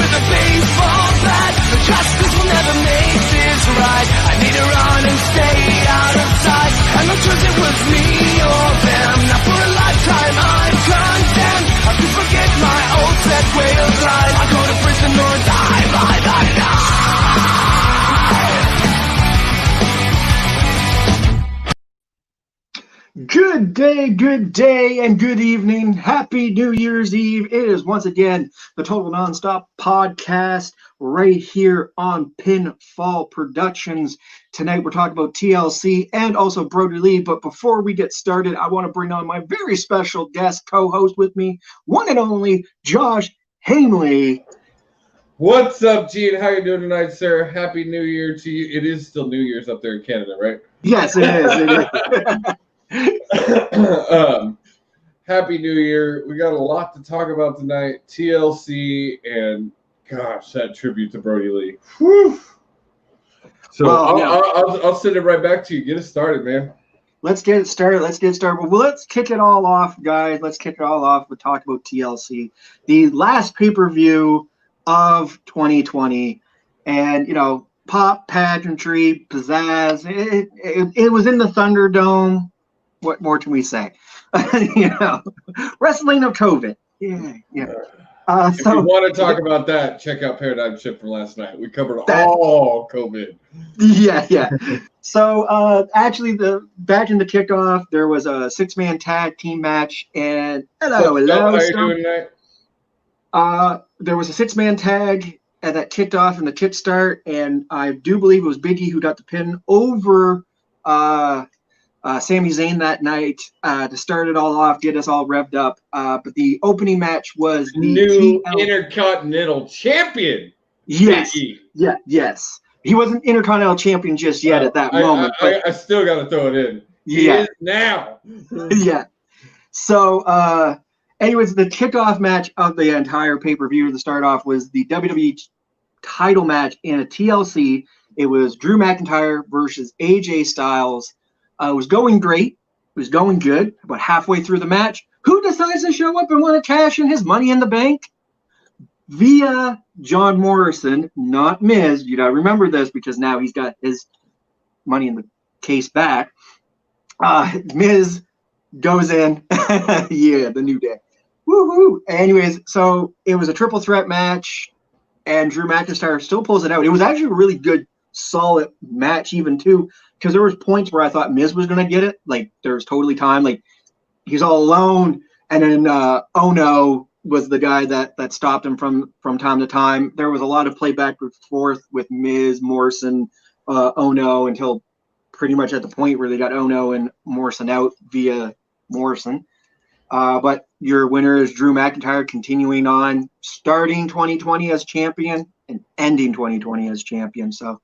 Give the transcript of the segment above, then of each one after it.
with a baseball bat. But justice will never make this right. I need to run and stay out of sight. And no choice, it was me or them. Now for a lifetime I'm condemned. I could forget my old set way of life. I go to prison or die by the night. Good day, and good evening. Happy New Year's Eve. It is once again the Total Nonstop Podcast right here on Pinfall Productions. Tonight we're talking about TLC and also Brodie Lee. But before we get started, I want to bring on my very special guest co-host with me, one and only Josh Haney. What's up, Gene? How you doing tonight, sir? Happy New Year to you. It is still New Year's up there in Canada, right? Yes, it is. Happy New Year. We got a lot to talk about tonight. TLC and gosh, that tribute to Brodie Lee. Whew. So I'll send it right back to you. Get it started, man. Let's get it started. Well, let's kick it all off, guys. Let's kick it all off with talking about TLC, the last pay-per-view of 2020, and pop, pageantry, pizzazz. It was in the Thunderdome. What more can we say? Wrestling of COVID. Yeah. If you want to talk about that, check out Paradigm Shift from last night. We covered all COVID. Yeah. So actually, back in the kickoff, there was a 6-man tag team match, and hello. How are you doing tonight? There was a 6-man tag that kicked off in the kick start, and I do believe it was Big E who got the pin over Sami Zayn that night to start it all off, get us all revved up. But the opening match was the new Intercontinental Champion. Yes. Yes. He wasn't Intercontinental Champion just yet at that moment. I still got to throw it in. He is now. Yeah. So, anyways, the kickoff match of the entire pay-per-view to start off was the WWE title match in a TLC. It was Drew McIntyre versus AJ Styles. It was going great. It was going good. About halfway through the match, who decides to show up and want to cash in his Money in the Bank? Via John Morrison, not Miz. You gotta remember this because now he's got his Money in the case back. Miz goes in. Yeah, the New Day. Woohoo! Anyways, so it was a triple threat match, and Drew McIntyre still pulls it out. It was actually a really good, solid match, even too. Because there was points where I thought Miz was going to get it. Like, there was totally time. Like, he's all alone. And then Ono was the guy that stopped him from time to time. There was a lot of play back and forth with Miz, Morrison, Ono, until pretty much at the point where they got Ono and Morrison out via Morrison. But your winner is Drew McIntyre, continuing on, starting 2020 as champion and ending 2020 as champion. So,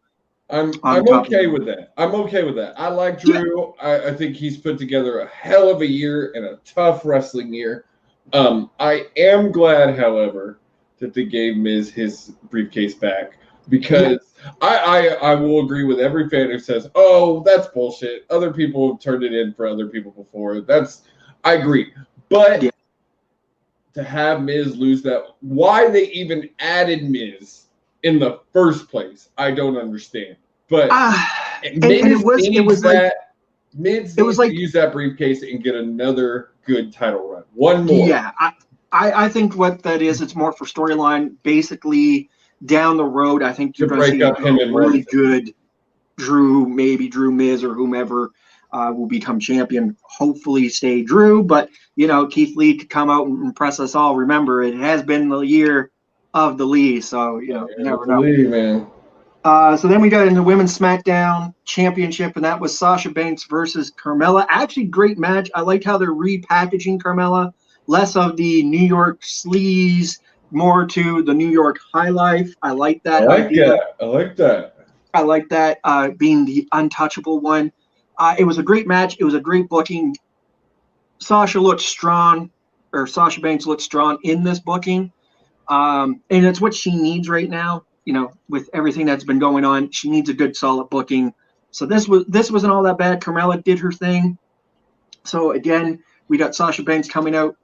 I'm okay with that. I like Drew. Yeah. I think he's put together a hell of a year and a tough wrestling year. I am glad, however, that they gave Miz his briefcase back because I will agree with every fan who says, "Oh, that's bullshit. Other people have turned it in for other people before." I agree, but to have Miz lose that, why they even added Miz in the first place, I don't understand. But Miz needs to use that briefcase and get another good title run. One more. Yeah, I think what that is, it's more for storyline. Basically, down the road, I think you're going to see a really good Drew, maybe Drew Miz or whomever will become champion. Hopefully stay Drew, but Keith Lee could come out and impress us all. Remember, it has been the year of the Lee, so you never know. Lee, man. So then we got in the Women's SmackDown Championship, and that was Sasha Banks versus Carmella. Actually, great match. I liked how they're repackaging Carmella. Less of the New York sleaze, more to the New York high life. I like that idea. I like that. Being the untouchable one. It was a great match. It was a great booking. Sasha Banks looked strong in this booking. And it's what she needs right now, with everything that's been going on. She needs a good, solid booking. So this wasn't all that bad. Carmella did her thing. So again, we got Sasha Banks coming out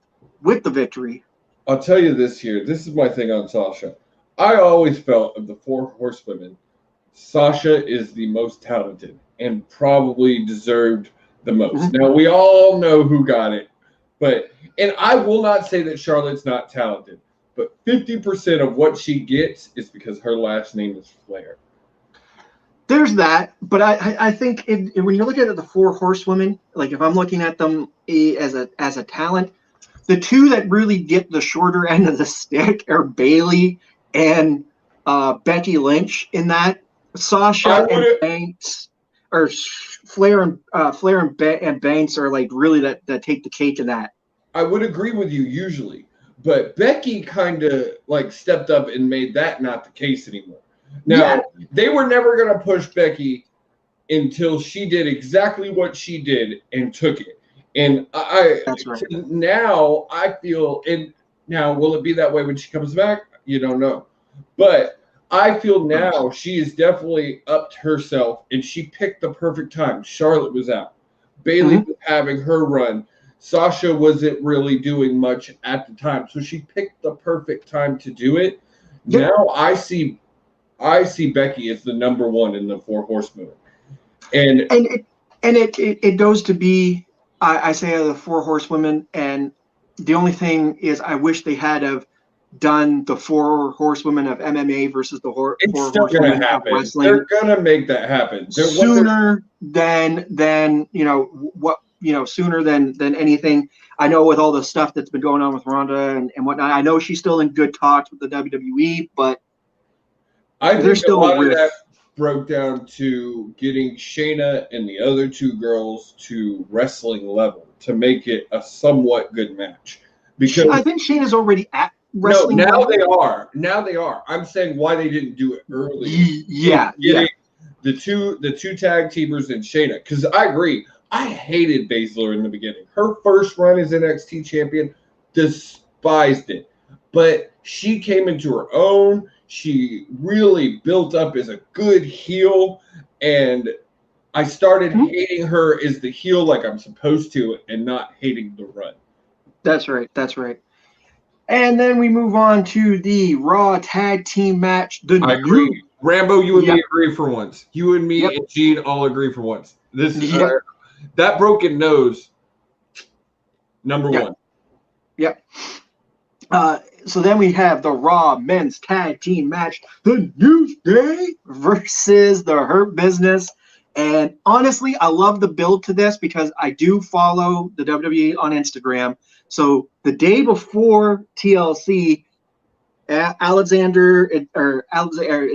with the victory. I'll tell you this here. This is my thing on Sasha. I always felt of the 4 horsewomen, Sasha is the most talented and probably deserved the most. Now, we all know who got it, and I will not say that Charlotte's not talented, but 50% of what she gets is because her last name is Flair. There's that, but I think when you're looking at the 4 horsewomen, like if I'm looking at them as a talent, the 2 that really get the shorter end of the stick are Bayley and Becky Lynch. In that, Sasha and Banks, or Flair and Banks are like really that take the cake in that. I would agree with you usually, but Becky kind of like stepped up and made that not the case anymore. Now, they were never going to push Becky until she did exactly what she did and took it. And That's right. Now I feel, and now will it be that way when she comes back? You don't know. But I feel now she is definitely upped herself, and she picked the perfect time. Charlotte was out. Bayley was having her run. Sasha wasn't really doing much at the time. So she picked the perfect time to do it. Yep. Now I see Becky as the number 1 in the 4 horsewomen. And it goes to be, I say the 4 horsewomen, and the only thing is I wish they had have done the 4 horsewomen of MMA versus the 4 horsewomen of wrestling. They're gonna make that happen sooner than sooner than anything. I know with all the stuff that's been going on with Ronda and whatnot, I know she's still in good talks with the WWE, but I think a lot of that broke down to getting Shayna and the other 2 girls to wrestling level to make it a somewhat good match. Because I think Shayna's already at wrestling level. Now they are. I'm saying why they didn't do it earlier. Yeah. The two tag teamers and Shayna, because I agree. I hated Baszler in the beginning. Her first run as NXT champion, despised it. But she came into her own. She really built up as a good heel, and I started hating her as the heel like I'm supposed to, and not hating the run. That's right. And then we move on to the Raw Tag Team match. I agree. Rambo, you and me agree for once. You and me and Gene all agree for once. This is that broken nose, number 1. Yep. So then we have the Raw Men's Tag Team match, the New Day versus the Hurt Business. And honestly, I love the build to this because I do follow the WWE on Instagram. So the day before TLC,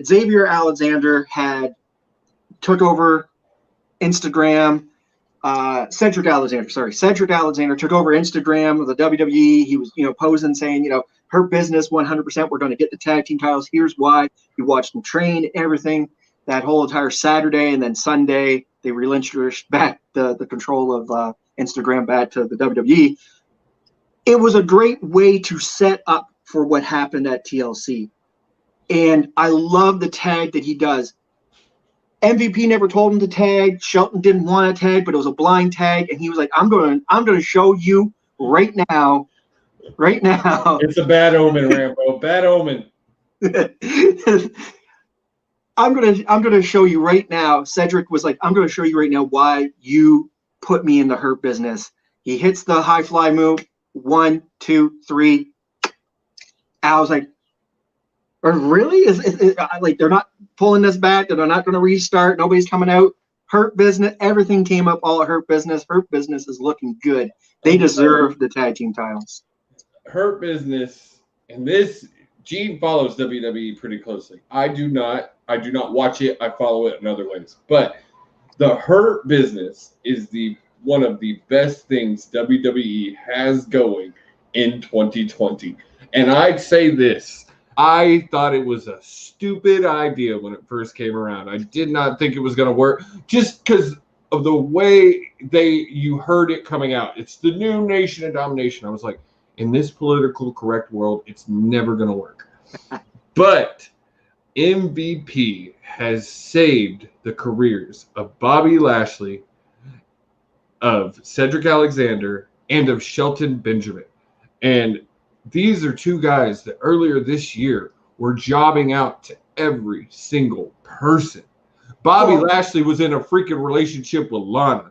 Xavier Alexander had took over Instagram. Cedric Alexander took over Instagram of the WWE. He was, posing saying, Hurt Business 100%. We're going to get the tag team titles. Here's why. You watched them train, everything, that whole entire Saturday, and then Sunday they relinquished back the control of Instagram back to the WWE. It was a great way to set up for what happened at TLC, and I love the tag that he does. MVP never told him to tag. Shelton didn't want to tag, but it was a blind tag, and he was like, "I'm going to show you right now." It's a bad omen, Rambo. Bad omen. I'm gonna show you right now. Cedric was like, "I'm gonna show you right now why you put me in the Hurt Business." He hits the high fly move. 1, 2, 3. I was like, really? Is like they're not pulling this back? They're not going to restart. Nobody's coming out. Hurt Business. Everything came up all at Hurt Business. Hurt Business is looking good. They deserve the tag team titles. Hurt Business, and this Gene follows WWE pretty closely. I do not watch it. I follow it in other ways. But the Hurt Business is one of the best things WWE has going in 2020. And I'd say this. I thought it was a stupid idea when it first came around. I did not think it was going to work just because of the way you heard it coming out. It's the new Nation of Domination. I was like, in this political correct world, it's never going to work. But MVP has saved the careers of Bobby Lashley, of Cedric Alexander, and of Shelton Benjamin. And these are 2 guys that earlier this year were jobbing out to every single person. Bobby Lashley was in a freaking relationship with Lana.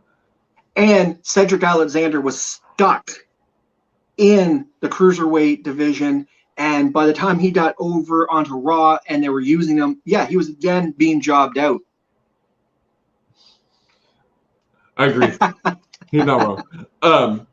And Cedric Alexander was stuck in the cruiserweight division. And by the time he got over onto Raw and they were using him, he was again being jobbed out. I agree. He's not wrong.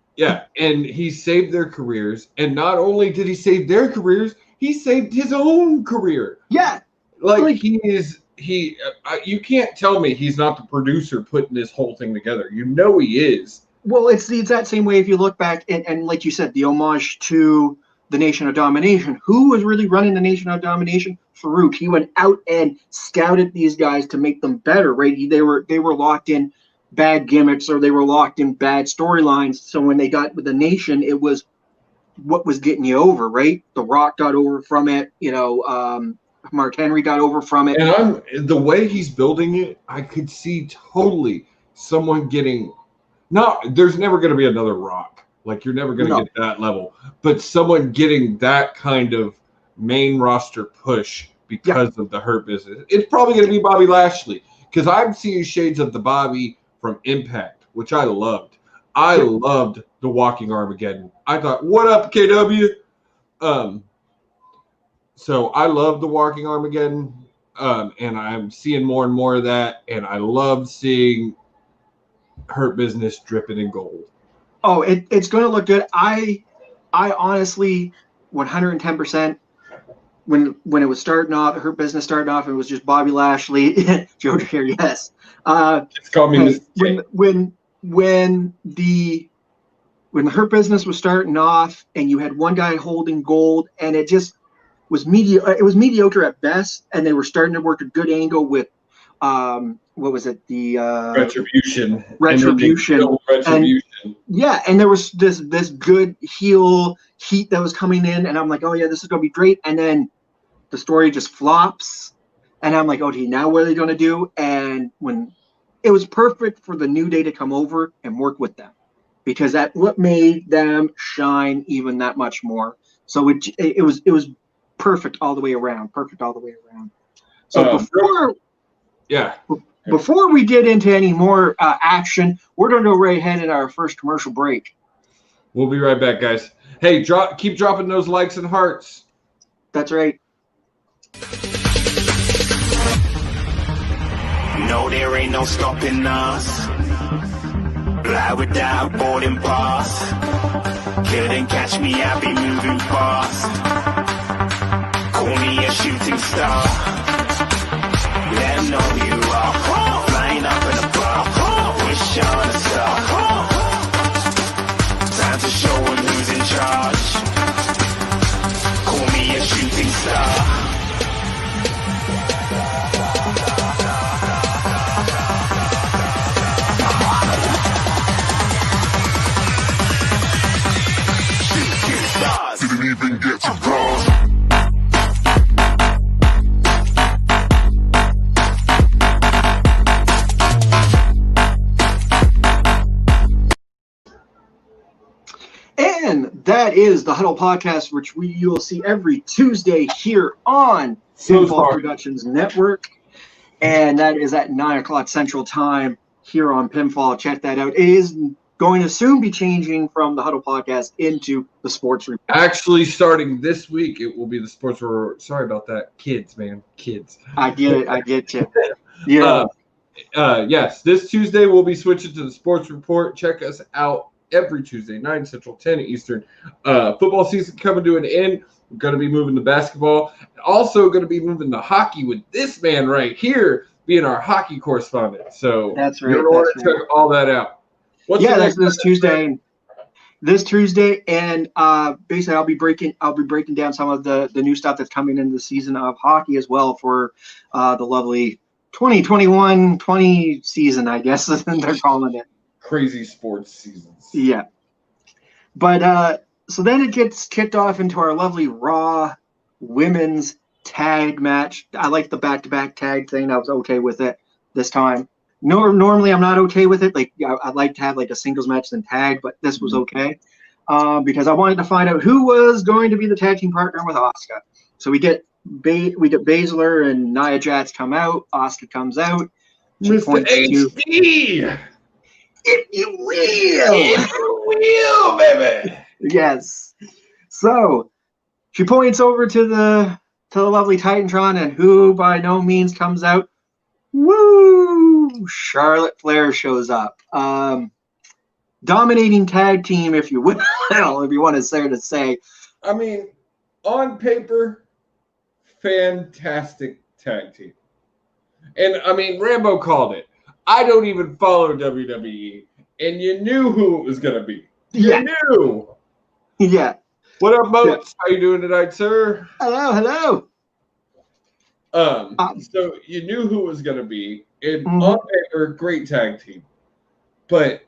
And he saved their careers. And not only did he save their careers, he saved his own career. Yeah. You can't tell me he's not the producer putting this whole thing together. You know he is. Well, it's that same way if you look back and like you said, the homage to the Nation of Domination. Who was really running the Nation of Domination? Farouk. He went out and scouted these guys to make them better, right? They were locked in bad gimmicks or they were locked in bad storylines. So when they got with the Nation, it was what was getting you over, right? The Rock got over from it, Mark Henry got over from it. And the way he's building it, I could see totally someone getting there's never going to be another Rock. Like you're never going to get that level, but someone getting that kind of main roster push because of the Hurt Business. It's probably going to be Bobby Lashley because I'm seeing shades of the Bobby from Impact, which I loved. I loved the Walking Armageddon. I thought, what up, KW? So I love the Walking Armageddon, and I'm seeing more and more of that, and I love seeing Hurt Business dripping in gold. Oh, it's going to look good. I honestly, 110%, when it was starting off, Hurt Business starting off, it was just Bobby Lashley, Joe here, yes. It's called me when the Hurt Business was starting off, and you had one guy holding gold, and it just was mediocre at best, and they were starting to work a good angle with what was it? The Retribution. And there was this good heel heat that was coming in, and I'm like, oh yeah, this is gonna be great. And then the story just flops, and I'm like, okay, now what are they gonna do? And when it was perfect for the New Day to come over and work with them, because that what made them shine even that much more. So it was perfect all the way around. So before we get into any more action, we're going to go right ahead at our first commercial break. We'll be right back, guys. Hey, keep dropping those likes and hearts. That's right. No, there ain't no stopping us. Fly without boarding pass. Couldn't catch me, I'll be moving fast. Call me a shooting star. Let them know who you are. Flying up in a bar. Wish on a star. Time to show them who's in charge. Call me a shooting star. Shooting stars. Didn't even get to bronze. And that is the Huddle Podcast, which you will see every Tuesday here on Pinfall Productions Network. And that is at 9 o'clock Central Time here on Pinfall. Check that out. It is going to soon be changing from the Huddle Podcast into the Sports Report. Actually, starting this week, it will be the Sports Report. Sorry about that. Kids, man. Kids. I get it. I get you. Yeah. Yes, this Tuesday we'll be switching to the Sports Report. Check us out every Tuesday, 9 Central, 10 Eastern. Football season coming to an end. We're going to be moving to basketball. Also going to be moving to hockey with this man right here being our hockey correspondent. So that's right. You're going to check all that out. That's this Tuesday. This Tuesday, and basically I'll be breaking down some of the new stuff that's coming in the season of hockey as well for the lovely 2021-20 season, I guess they're calling it. Crazy sports seasons. Yeah. But so then it gets kicked off into our lovely Raw women's tag match. I like the back-to-back tag thing. I was okay with it this time. Normally I'm not okay with it. Like I'd like to have like a singles match than tag, but this was okay because I wanted to find out who was going to be the tag team partner with Asuka. So we get we did Baszler and Nia Jax come out. Asuka comes out. She Mr. points HD. If you will. If you will, baby. Yes. So she points over to the lovely Titantron, and who by no means comes out. Woo! Charlotte Flair shows up. Dominating tag team, if you will, if you want to say. I mean, on paper, fantastic tag team. And I mean, Rambo called it. I don't even follow WWE, and you knew who it was going to be. You knew. Yeah. What up, Moats? How you doing tonight, sir? Hello. So you knew who it was going to be. And on paper, great tag team. But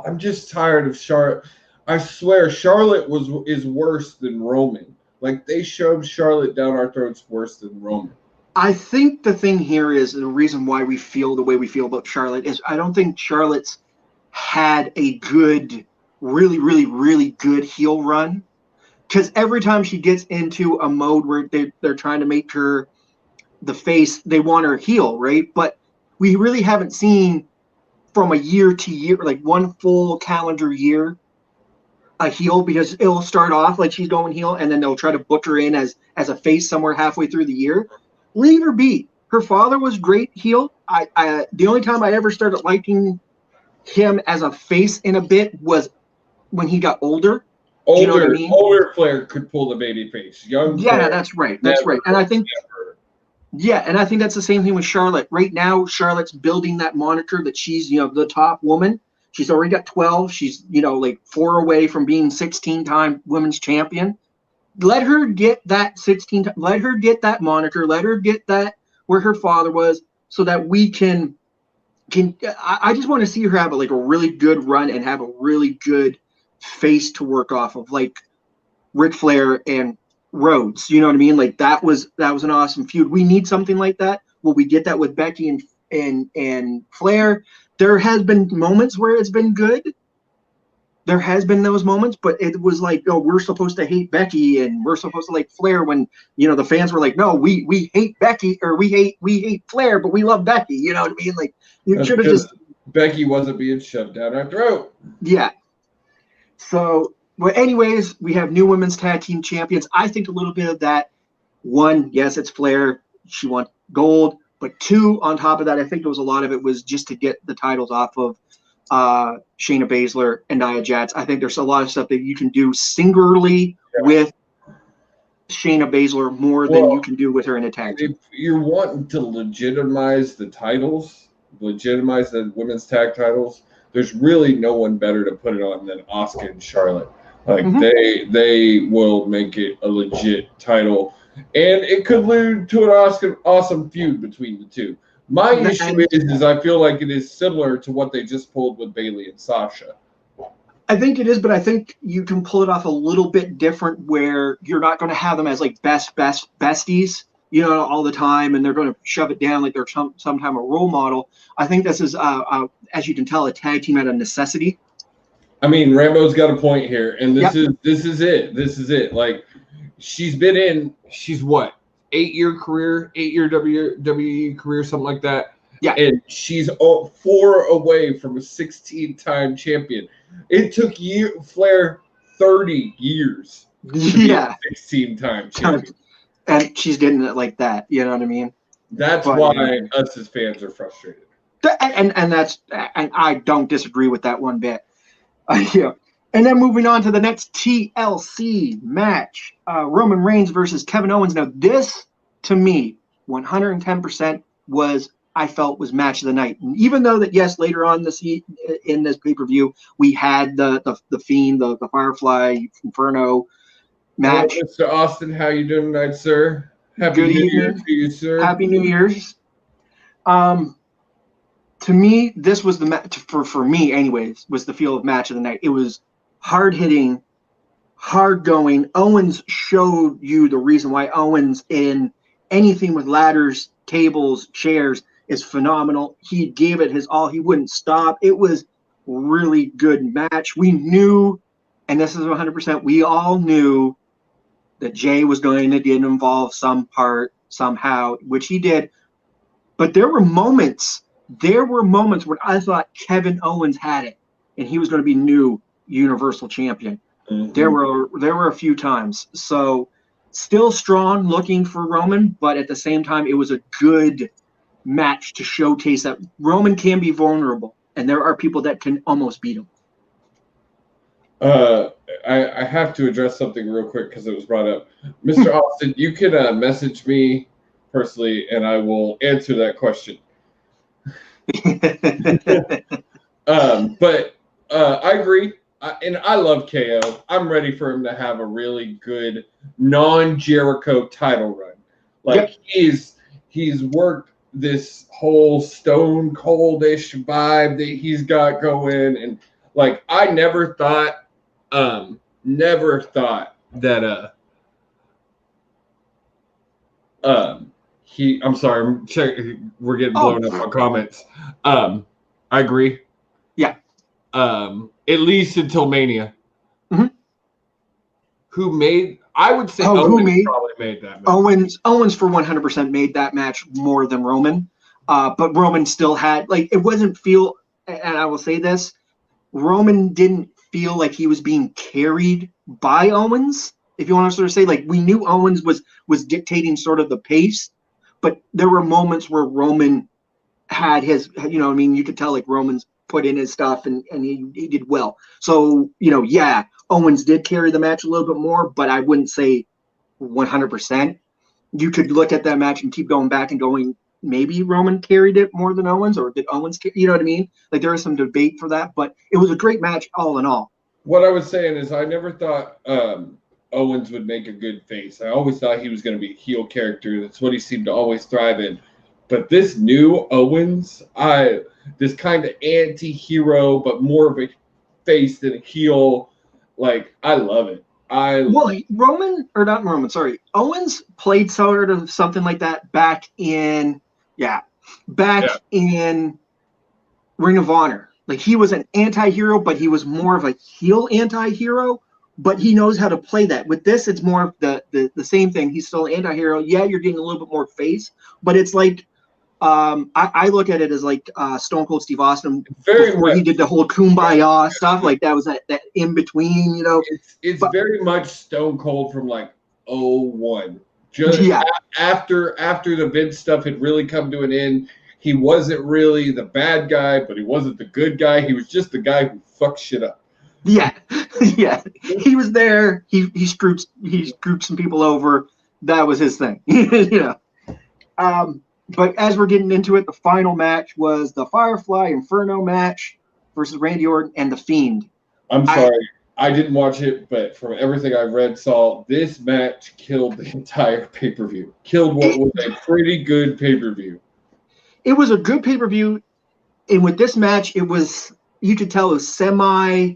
I'm just tired of Charlotte. I swear, Charlotte is worse than Roman. Like, they shoved Charlotte down our throats worse than Roman. I think the thing here is the reason why we feel the way we feel about Charlotte is I don't think Charlotte's had a good, really, really, really good heel run. Because every time she gets into a mode where they're trying to make her the face, they want her heel, right? But we really haven't seen from a year to year, like one full calendar year, a heel, because it'll start off like she's going heel and then they'll try to book her in as a face somewhere halfway through the year. Leave her be. Her father was great heel. The only time I ever started liking him as a face in a bit was when he got older. You know what I mean? Older Flair could pull the baby face. Young Flair, that's right. That's right. And I think and I think that's the same thing with Charlotte. Right now, Charlotte's building that moniker that she's, the top woman. She's already got 12. She's, like 4 away from being 16-time women's champion. Let her get that 16. Let her get that moniker. Let her get that where her father was, so that we can. I just want to see her have a really good run and have a really good face to work off of, like Ric Flair and Rhodes. You know what I mean? Like that was an awesome feud. We need something like that. Will we get that with Becky and Flair? There has been moments where it's been good. There has been those moments, but it was like, oh, we're supposed to hate Becky and we're supposed to like Flair, when the fans were like, no, we hate Becky, or we hate Flair, but we love Becky. You know what I mean? Like, you should have just. Becky wasn't being shoved down our throat. Yeah. So, but anyways, we have new women's tag team champions. I think a little bit of that. One, yes, it's Flair. She won gold. But two, on top of that, I think there was a lot of it was just to get the titles off of Shayna Baszler and Nia Jax. I think there's a lot of stuff that you can do singularly with Shayna Baszler more than you can do with her in a tag team. If you're wanting to legitimize the titles, legitimize the women's tag titles, there's really no one better to put it on than Asuka and Charlotte. Like they will make it a legit title, and it could lead to an awesome feud between the two. My issue is I feel like it is similar to what they just pulled with Bayley and Sasha. I think it is, but I think you can pull it off a little bit different, where you're not going to have them as like besties, all the time, and they're going to shove it down like they're sometime a role model. I think this is, as you can tell, a tag team out of necessity. I mean, Rambo's got a point here, and this is it. This is it. Like, she's what? 8-year career, 8-year WWE career, something like that. Yeah. And she's 4 away from a 16-time champion. It took Flair 30 years to be a 16-time champion. And she's getting it like that. You know what I mean? That's why us as fans are frustrated. And I don't disagree with that one bit. And then moving on to the next TLC match, Roman Reigns versus Kevin Owens. Now, this, to me, 110% I felt was match of the night. And even though that, yes, later on in this pay-per-view, we had the Fiend, the Firefly Inferno match. Hello, Mr. Austin, how you doing tonight, sir? Happy New Year to you, sir. Happy New Year's. To me, this was the match, for me anyways, was the feel of match of the night. It was hard-hitting, hard-going. Owens showed you the reason why Owens in anything with ladders, tables, chairs is phenomenal. He gave it his all. He wouldn't stop. It was really good match. We knew, and this is 100%, we all knew that Jay was going to get involved some part somehow, which he did. But there were moments when I thought Kevin Owens had it, and he was going to be new Universal Champion. Mm-hmm. There were a few times. So still strong looking for Roman, but at the same time, it was a good match to showcase that Roman can be vulnerable, and there are people that can almost beat him. I have to address something real quick because it was brought up. Mr. Austin, you can message me personally, and I will answer that question. But I agree. And I love KO. I'm ready for him to have a really good non-Jericho title run. Like, yep. He's worked this whole Stone Cold-ish vibe that he's got going, and like I never thought that I'm sorry, we're getting blown up on comments. I agree. Yeah. At least until Mania. Mm-hmm. I would say Owens probably made that match. Owens for 100% made that match more than Roman. But Roman still had, like, it wasn't feel, and I will say this, Roman didn't feel like he was being carried by Owens, if you want to sort of say. Like, we knew Owens was dictating sort of the pace, but there were moments where Roman had his, you know, I mean, you could tell, like, Roman's put in his stuff, and he did well. So, you know, yeah, Owens did carry the match a little bit more, but I wouldn't say 100%. You could look at that match and keep going back and going, maybe Roman carried it more than Owens, or did Owens, you know what I mean? Like, there is some debate for that, but it was a great match all in all. What I was saying is I never thought Owens would make a good face. I always thought he was going to be a heel character. That's what he seemed to always thrive in. But this new Owens, this kind of anti-hero, but more of a face than a heel, like, I love it. Owens played sort of something like that back in Ring of Honor. Like, he was an anti-hero, but he was more of a heel anti-hero, but he knows how to play that. With this, it's more of the same thing. He's still an anti-hero. Yeah, you're getting a little bit more face, but it's like, I look at it as like Stone Cold Steve Austin before he did the whole Kumbaya stuff. Like, that was that in between, you know. It's very much Stone Cold from like 2001. Just after the Vince stuff had really come to an end, he wasn't really the bad guy, but he wasn't the good guy. He was just the guy who fucked shit up. Yeah, yeah. He was there. He screwed some people over. That was his thing, you know. But as we're getting into it, the final match was the Firefly Inferno match versus Randy Orton and The Fiend. I'm sorry, I didn't watch it, but from everything I've read, saw, this match killed the entire pay-per-view. Killed what was a pretty good pay-per-view. It was a good pay-per-view, and with this match, it was, you could tell it was semi,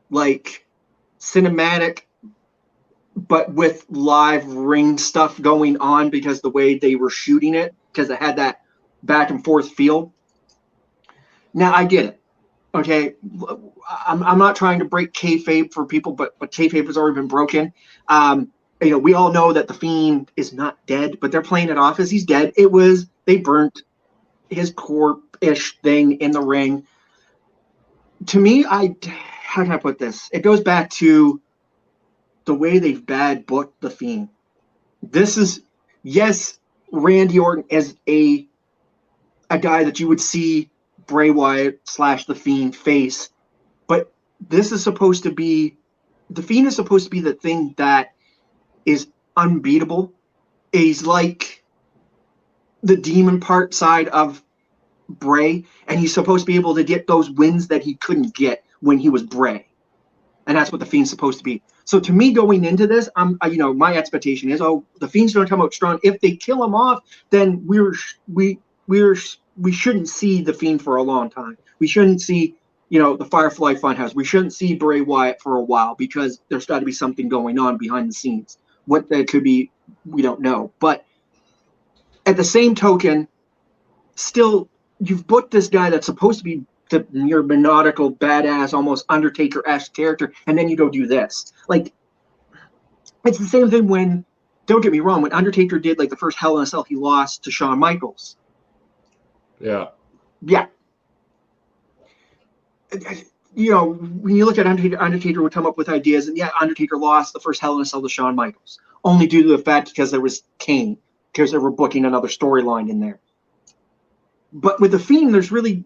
like, cinematic, but with live ring stuff going on because the way they were shooting it, because it had that back and forth feel. Now, I get it. Okay, I'm not trying to break kayfabe for people, but kayfabe has already been broken. You know, we all know that The Fiend is not dead, but they're playing it off as he's dead. They burnt his corp-ish thing in the ring. To me, how can I put this? It goes back to the way they've bad booked The Fiend. This is, yes, Randy Orton as a guy that you would see Bray Wyatt / The Fiend face, but this is supposed to be, The Fiend is supposed to be the thing that is unbeatable. He's like the demon part side of Bray, and he's supposed to be able to get those wins that he couldn't get when he was Bray. And that's what The Fiend's supposed to be. So to me, going into this, my expectation is, The Fiend's going to come out strong. If they kill him off, then we shouldn't see The Fiend for a long time. We shouldn't see, the Firefly Funhouse. We shouldn't see Bray Wyatt for a while because there's got to be something going on behind the scenes. What that could be, we don't know. But at the same token, still, you've booked this guy that's supposed to be your monarchical, badass, almost Undertaker-esque character, and then you go do this. Like, It's the same thing when, don't get me wrong, when Undertaker did like the first Hell in a Cell, he lost to Shawn Michaels. Yeah. Yeah. You know, when you look at Undertaker would come up with ideas, and yeah, Undertaker lost the first Hell in a Cell to Shawn Michaels, only due to the fact because there was Kane, because they were booking another storyline in there. But with The Fiend, there's really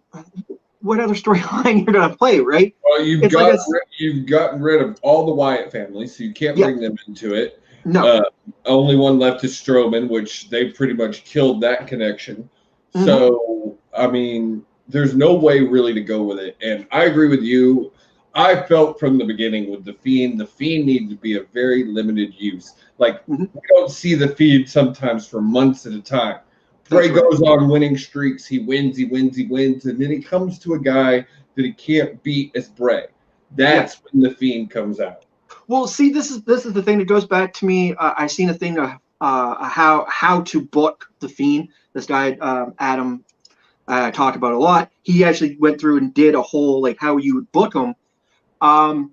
what other storyline you're going to play, right? Well, you've gotten rid of all the Wyatt family, so you can't bring them into it. No. Only one left is Strowman, which they pretty much killed that connection. Mm-hmm. So, I mean, there's no way really to go with it. And I agree with you. I felt from the beginning with The Fiend needs to be a very limited use. Like, we don't see The Fiend sometimes for months at a time. Bray goes on winning streaks. He wins, and then he comes to a guy that he can't beat as Bray. That's when The Fiend comes out. Well, see, this is the thing that goes back to me. I seen a thing how to book The Fiend. This guy Adam talked about a lot. He actually went through and did a whole like how you would book him, and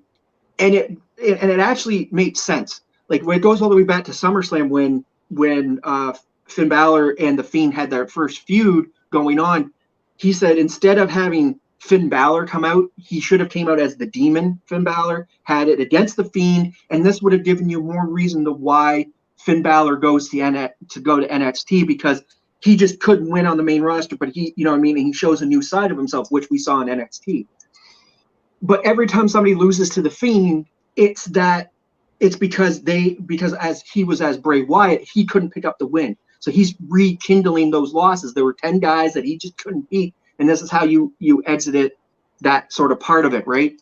it actually made sense. Like when it goes all the way back to SummerSlam when Finn Balor and The Fiend had their first feud going on, he said instead of having Finn Balor come out, he should have came out as the Demon Finn Balor, had it against The Fiend, and this would have given you more reason to why Finn Balor goes to go to NXT, because he just couldn't win on the main roster, but he, you know what I mean, and he shows a new side of himself, which we saw in NXT. But every time somebody loses to The Fiend, it's because as he was as Bray Wyatt, he couldn't pick up the win. So he's rekindling those losses. There were 10 guys that he just couldn't beat. And this is how you exited that sort of part of it, right?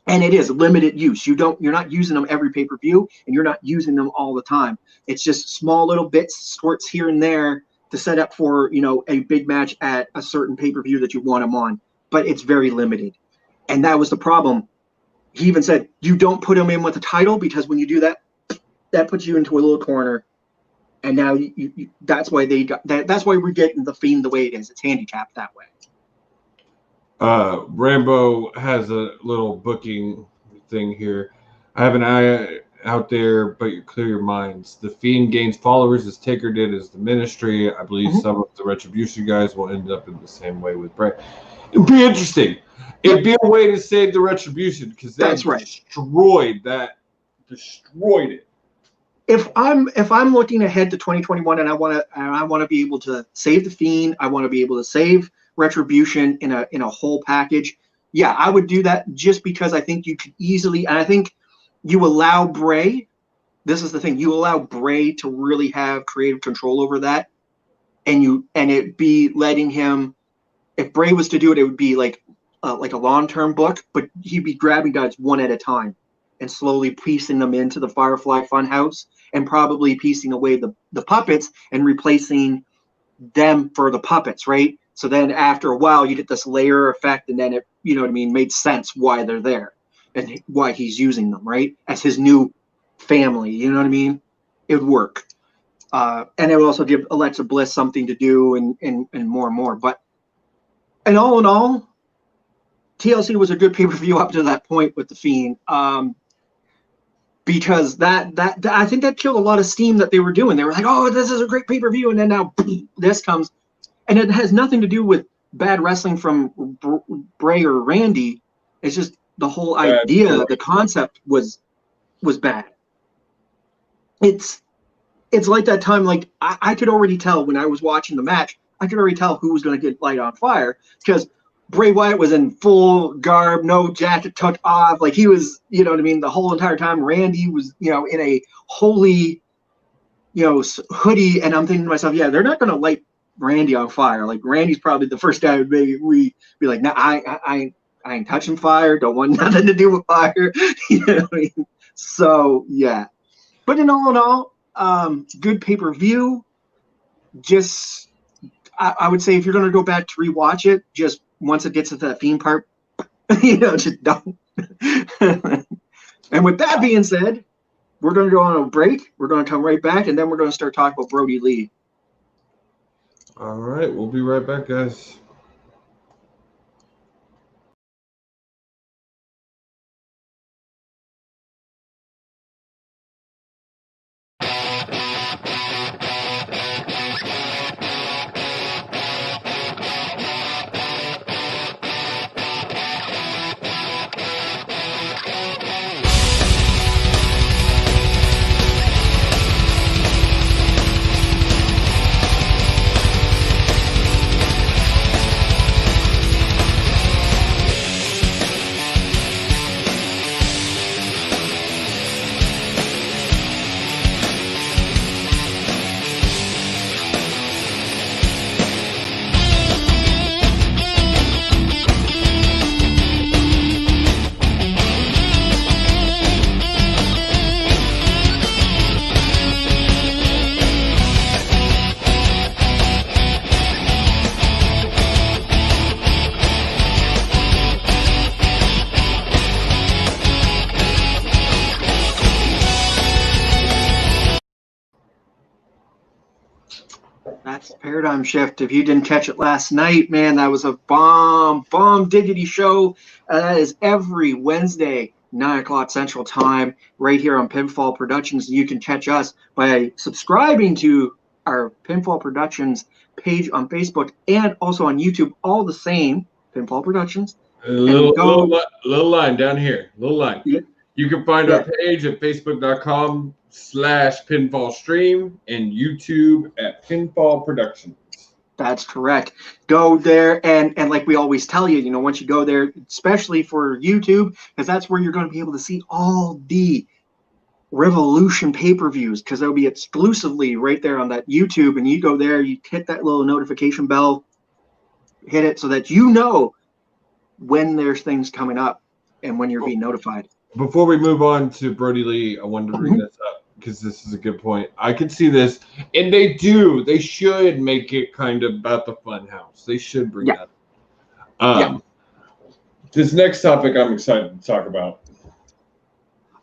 And it is limited use. You're not using them every pay-per-view, and you're not using them all the time. It's just small little bits, squirts here and there to set up for, you know, a big match at a certain pay-per-view that you want them on. But it's very limited. And that was the problem. He even said, you don't put him in with a title, because when you do that, that puts you into a little corner. And now that's why that's why we're getting The Fiend the way it is. It's handicapped that way. Rambo has a little booking thing here. I have an eye out there, but you clear your minds. The Fiend gains followers as Taker did as the Ministry. I believe some of the Retribution guys will end up in the same way with Bray. It'd be interesting. It'd be a way to save the Retribution, because that's destroyed it. If I'm looking ahead to 2021 and I want to be able to save The Fiend, I want to be able to save Retribution in a whole package. Yeah, I would do that, just because I think you could easily, and I think you allow Bray. This is the thing: you allow Bray to really have creative control over that, and it be letting him. If Bray was to do it, it would be like a long-term book, but he'd be grabbing guys one at a time and slowly piecing them into the Firefly Funhouse, and probably piecing away the puppets and replacing them for the puppets, right? So then after a while, you get this layer effect, and then it, you know what I mean, made sense why they're there and why he's using them, right? As his new family, you know what I mean? It would work. And it would also give Alexa Bliss something to do and more and more. But and all in all, TLC was a good pay-per-view up to that point with The Fiend. Because that I think that killed a lot of steam that they were doing. They were like, oh, this is a great pay-per-view. And then now this comes. And it has nothing to do with bad wrestling from Bray or Randy. It's just the whole idea, the concept was bad. It's like that time, like I could already tell when I was watching the match, I could already tell who was going to get light on fire, because Bray Wyatt was in full garb, no jacket tucked off. Like he was, you know what I mean, the whole entire time. Randy was, you know, in a holy, you know, hoodie. And I'm thinking to myself, yeah, they're not going to light Randy on fire. Like Randy's probably the first guy would be like, no, I ain't touching fire. Don't want nothing to do with fire. You know what I mean? So yeah, but in all, good pay-per-view. Just, I would say if you're going to go back to rewatch it, just once it gets to that Fiend part, you know, just don't. And with that being said, we're going to go on a break. We're going to come right back, and then we're going to start talking about Brodie Lee. All right, we'll be right back, guys. That's Paradigm Shift. If you didn't catch it last night, man, that was a bomb diggity show. That is every Wednesday, 9 o'clock Central Time, right here on Pinfall Productions. You can catch us by subscribing to our Pinfall Productions page on Facebook and also on YouTube, all the same, Pinfall Productions. Little line down here. Little line. Yeah. You can find our page at facebook.com/pinfall stream and YouTube at Pinfall Productions. That's correct. Go there and like we always tell you, once you go there, especially for YouTube, because that's where you're going to be able to see all the Revolution pay-per-views, because they'll be exclusively right there on that YouTube. And you go there, you hit that little notification bell, hit it so that you know when there's things coming up and when you're being notified. Before we move on to Brodie Lee, I wanted to bring this up because this is a good point. I can see this, and they should make it kind of about the fun house. They should bring that up. This next topic I'm excited to talk about.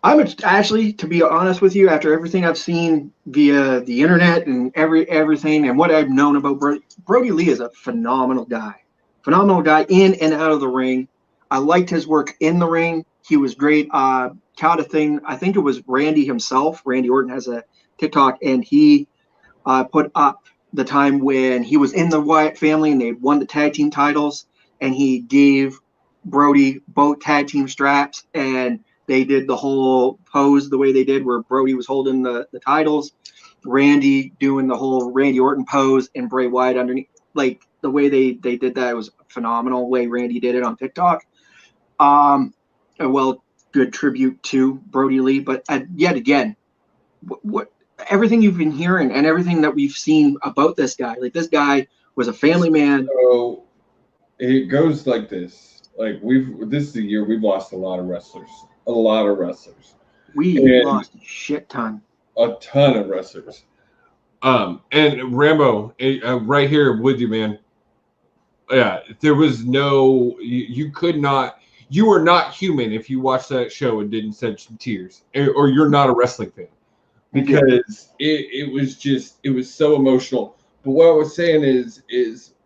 I'm actually, to be honest with you, after everything I've seen via the internet and everything and what I've known about Brodie Lee is a phenomenal guy in and out of the ring. I liked his work in the ring. He was great. Caught a thing. I think it was Randy himself. Randy Orton has a TikTok, and he put up the time when he was in the Wyatt family and they won the tag team titles, and he gave Brodie both tag team straps, and they did the whole pose the way they did, where Brodie was holding the titles, Randy doing the whole Randy Orton pose, and Bray Wyatt underneath. Like the way they did that, it was a phenomenal way Randy did it on TikTok. Well, good tribute to Brodie Lee, but yet again, what everything you've been hearing and everything that we've seen about this guy, like this guy was a family man. So it goes like this. Like this is the year we've lost a lot of wrestlers. We lost a shit ton. A ton of wrestlers. And Rambo, right here with you, man. Yeah, there was no, you could not. You were not human if you watched that show and didn't shed some tears, or you're not a wrestling fan, because it was so emotional. But what I was saying is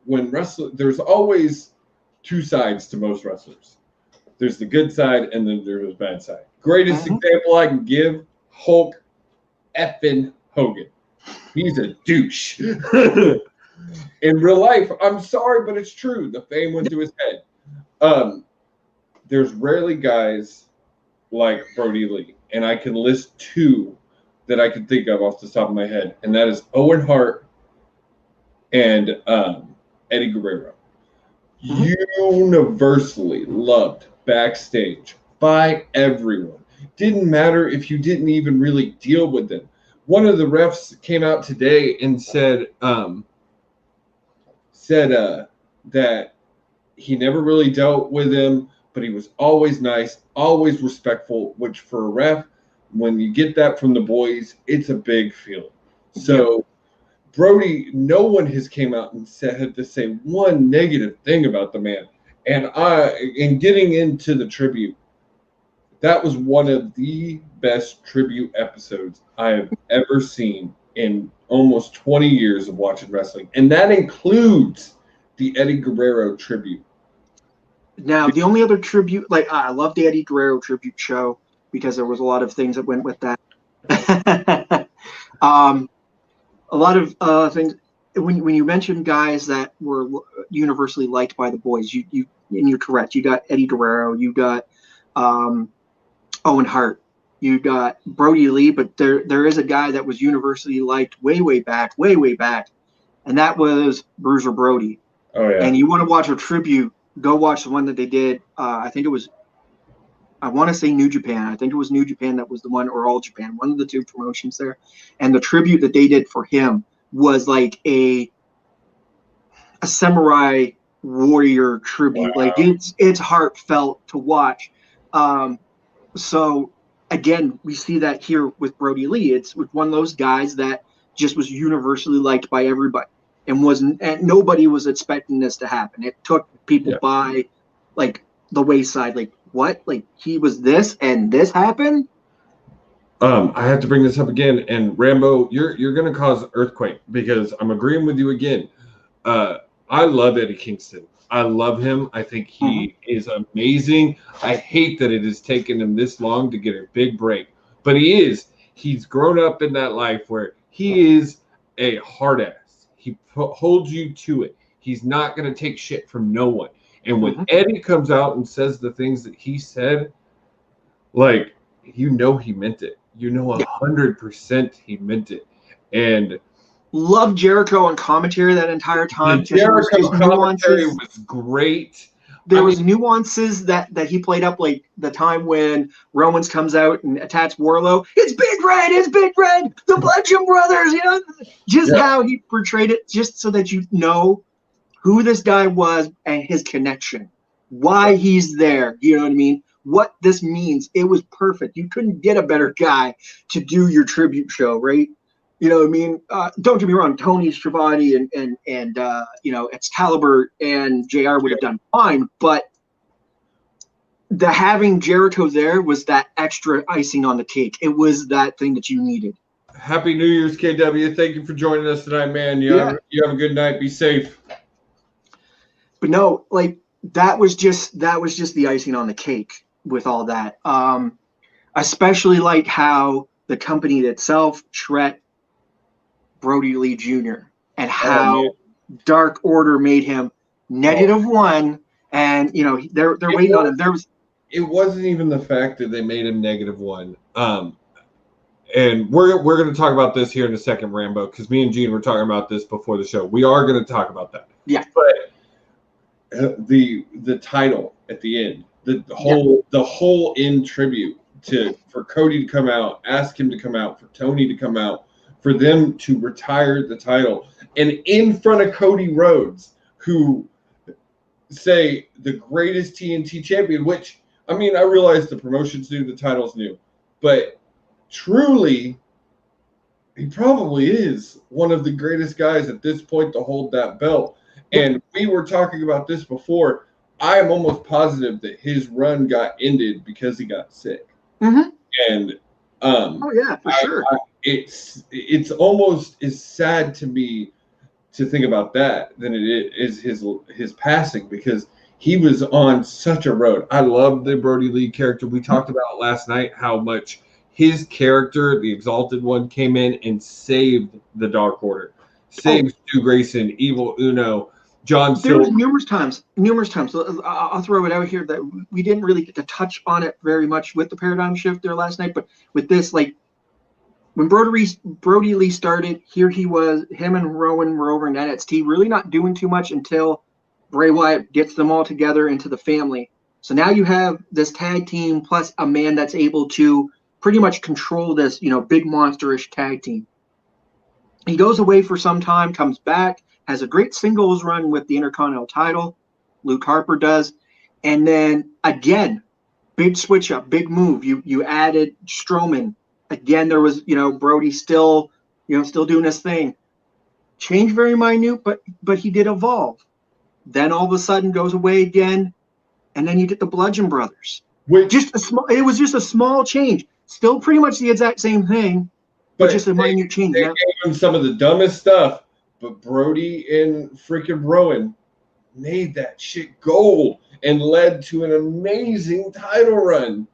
when there's always two sides to most wrestlers. There's the good side and then there's the bad side. Greatest example I can give: Hulk effing Hogan. He's a douche. In real life, I'm sorry, but it's true. The fame went to his head. There's rarely guys like Brodie Lee, and I can list two that I can think of off the top of my head, and that is Owen Hart and Eddie Guerrero. Universally loved backstage by everyone. Didn't matter if you didn't even really deal with them. One of the refs came out today and said that he never really dealt with him, but he was always nice, always respectful, which for a ref, when you get that from the boys, it's a big feeling. So Brodie, no one has came out and had to say one negative thing about the man. And in getting into the tribute, that was one of the best tribute episodes I have ever seen in almost 20 years of watching wrestling. And that includes the Eddie Guerrero tribute. Now, the only other tribute, I love the Eddie Guerrero tribute show because there was a lot of things that went with that. A lot of things. When you mentioned guys that were universally liked by the boys, and you're correct. You got Eddie Guerrero, you got Owen Hart, you got Brodie Lee, but there is a guy that was universally liked way back, and that was Bruiser Brody. Oh yeah. And you want to watch a tribute? Go watch the one that they did. I think it was. I want to say New Japan. I think it was New Japan that was the one, or All Japan, one of the two promotions there. And the tribute that they did for him was like a samurai warrior tribute. Wow. Like it's heartfelt to watch. So again, we see that here with Brodie Lee. It's one of those guys that just was universally liked by everybody, and nobody was expecting this to happen. It took people by like the wayside, like what? Like he was this and this happened? I have to bring this up again, and Rambo, you're going to cause earthquake because I'm agreeing with you again. I love Eddie Kingston. I love him. I think he is amazing. I hate that it has taken him this long to get a big break, but he's grown up in that life where he is a hard ass. He holds you to it. He's not going to take shit from no one. And when Eddie comes out and says the things that he said, like, he meant it. 100% he meant it. And loved Jericho on commentary that entire time. The Jericho commentary was great. There was nuances that he played up, like the time when Romans comes out and attacks Warlow. It's Big Red, the Bludgeon Brothers, how he portrayed it, just so that you know who this guy was and his connection, why he's there. You know what I mean? What this means. It was perfect. You couldn't get a better guy to do your tribute show, right? You know what I mean? Don't get me wrong. Tony Schiavone and Excalibur and JR would have done fine, but having Jericho there was that extra icing on the cake. It was that thing that you needed. Happy New Year's, KW. Thank you for joining us tonight, man. You have a good night. Be safe. But no, like that was just the icing on the cake with all that. Especially like how the company itself treated Brodie Lee Jr. and how Dark Order made him -1, and they're waiting on him. It wasn't even the fact that they made him -1. And we're going to talk about this here in a second, Rambo, because me and Gene were talking about this before the show. We are going to talk about that. Yeah. But the title at the end, the whole end tribute for Cody to come out, ask him to come out, for Tony to come out, for them to retire the title, and in front of Cody Rhodes, who say the greatest TNT champion, which, I mean, I realize the promotion's new, the title's new, but truly, he probably is one of the greatest guys at this point to hold that belt. And we were talking about this before. I am almost positive that his run got ended because he got sick. And for sure. It's almost as sad to me to think about that than it is his passing, because he was on such a road. I love the Brodie Lee character. We talked about last night how much his character, the Exalted One, came in and saved the Dark Order, saved Stu Grayson, Evil Uno, John Silver. There was numerous times. I'll throw it out here that we didn't really get to touch on it very much with the paradigm shift there last night, but with this, like, when Brodie Lee started, here he was, him and Rowan were over in NXT, really not doing too much until Bray Wyatt gets them all together into the family. So now you have this tag team plus a man that's able to pretty much control this, big monsterish tag team. He goes away for some time, comes back, has a great singles run with the Intercontinental title. Luke Harper does. And then again, big switch up, big move. You added Strowman. Again, there was, Brodie still doing his thing. Change very minute, but he did evolve. Then all of a sudden goes away again, and then you get the Bludgeon Brothers. It was just a small change. Still pretty much the exact same thing, but just a minute change. They gave him some of the dumbest stuff, but Brodie and freaking Rowan made that shit gold and led to an amazing title run.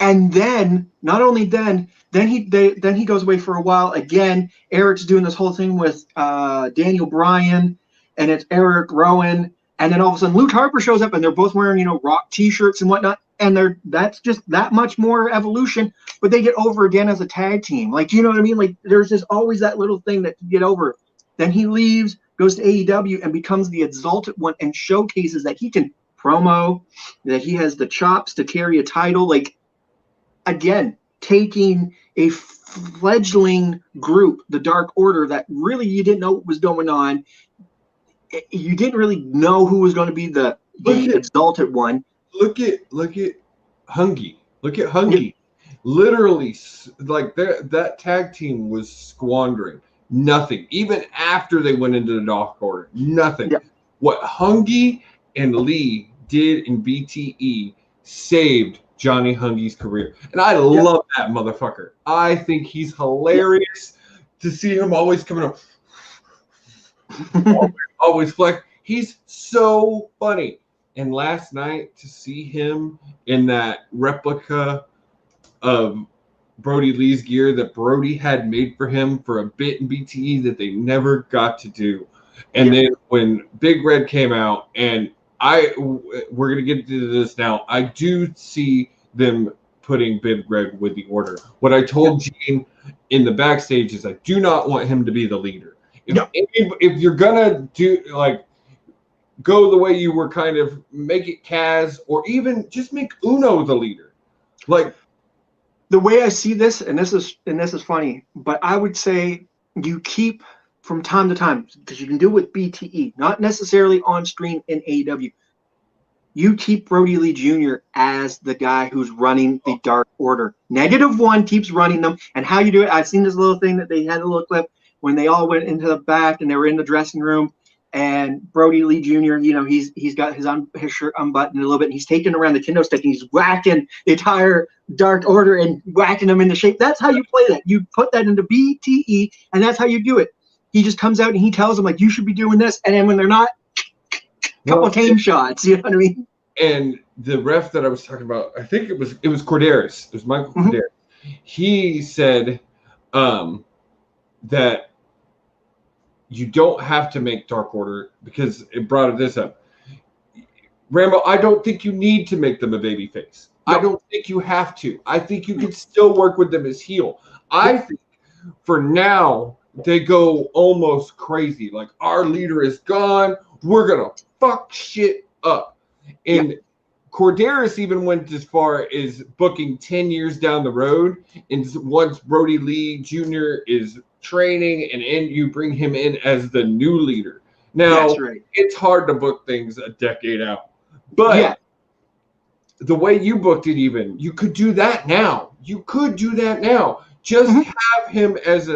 And then, not only then he goes away for a while. Again, Eric's doing this whole thing with Daniel Bryan, and it's Eric Rowan, and then all of a sudden Luke Harper shows up, and they're both wearing Rock T-shirts and whatnot, and that's just that much more evolution. But they get over again as a tag team. Like, you know what I mean? Like, there's just always that little thing that you get over. Then he leaves, goes to AEW, and becomes the Exalted One, and showcases that he can promo, that he has the chops to carry a title. Like, again, taking a fledgling group, the Dark Order, that really you didn't know what was going on. You didn't really know who was going to be the Exalted One. Look at Hungy. Look at Hungy. Literally, like, that tag team was squandering nothing. Even after they went into the Dark Order, nothing. Yeah. What Hungy and Lee did in BTE saved Johnny Hungy's career. And I love that motherfucker. I think he's hilarious to see him always coming up. always flex. He's so funny. And last night to see him in that replica of Brodie Lee's gear that Brodie had made for him for a bit in BTE that they never got to do. And then when Big Red came out, and we're going to get into this now, I do see them putting Big Red with the Order. What I told Gene in the backstage is I do not want him to be the leader. If you're going to do, like, go the way you were kind of, make it Kaz, or even just make Uno the leader. Like, the way I see this, and this is funny, but I would say you keep from time to time, because you can do it with BTE, not necessarily on stream in AEW. You keep Brodie Lee Jr. as the guy who's running the Dark Order. -1 keeps running them, and how you do it, I've seen this little thing that they had a little clip when they all went into the back and they were in the dressing room, and Brodie Lee Jr., you know, he's got his shirt unbuttoned a little bit, and he's taking around the kendo stick and he's whacking the entire Dark Order and whacking them into shape. That's how you play that. You put that into BTE, and that's how you do it. He just comes out and he tells them, like, you should be doing this, and then when they're not, couple cane shots, you know what I mean? And the ref that I was talking about, I think it was Corderis. It was Michael Corderis. He said that you don't have to make Dark Order, because it brought this up. Rambo, I don't think you need to make them a babyface. I don't think you have to. I think you can still work with them as heel. I think for now they go almost crazy. Like, our leader is gone. We're going to fuck shit up. And Corderis even went as far as booking 10 years down the road. And once Brodie Lee Jr. is training, and you bring him in as the new leader. Now, it's hard to book things a decade out. But the way you booked it, even, you could do that now. You could do that now. Just have him as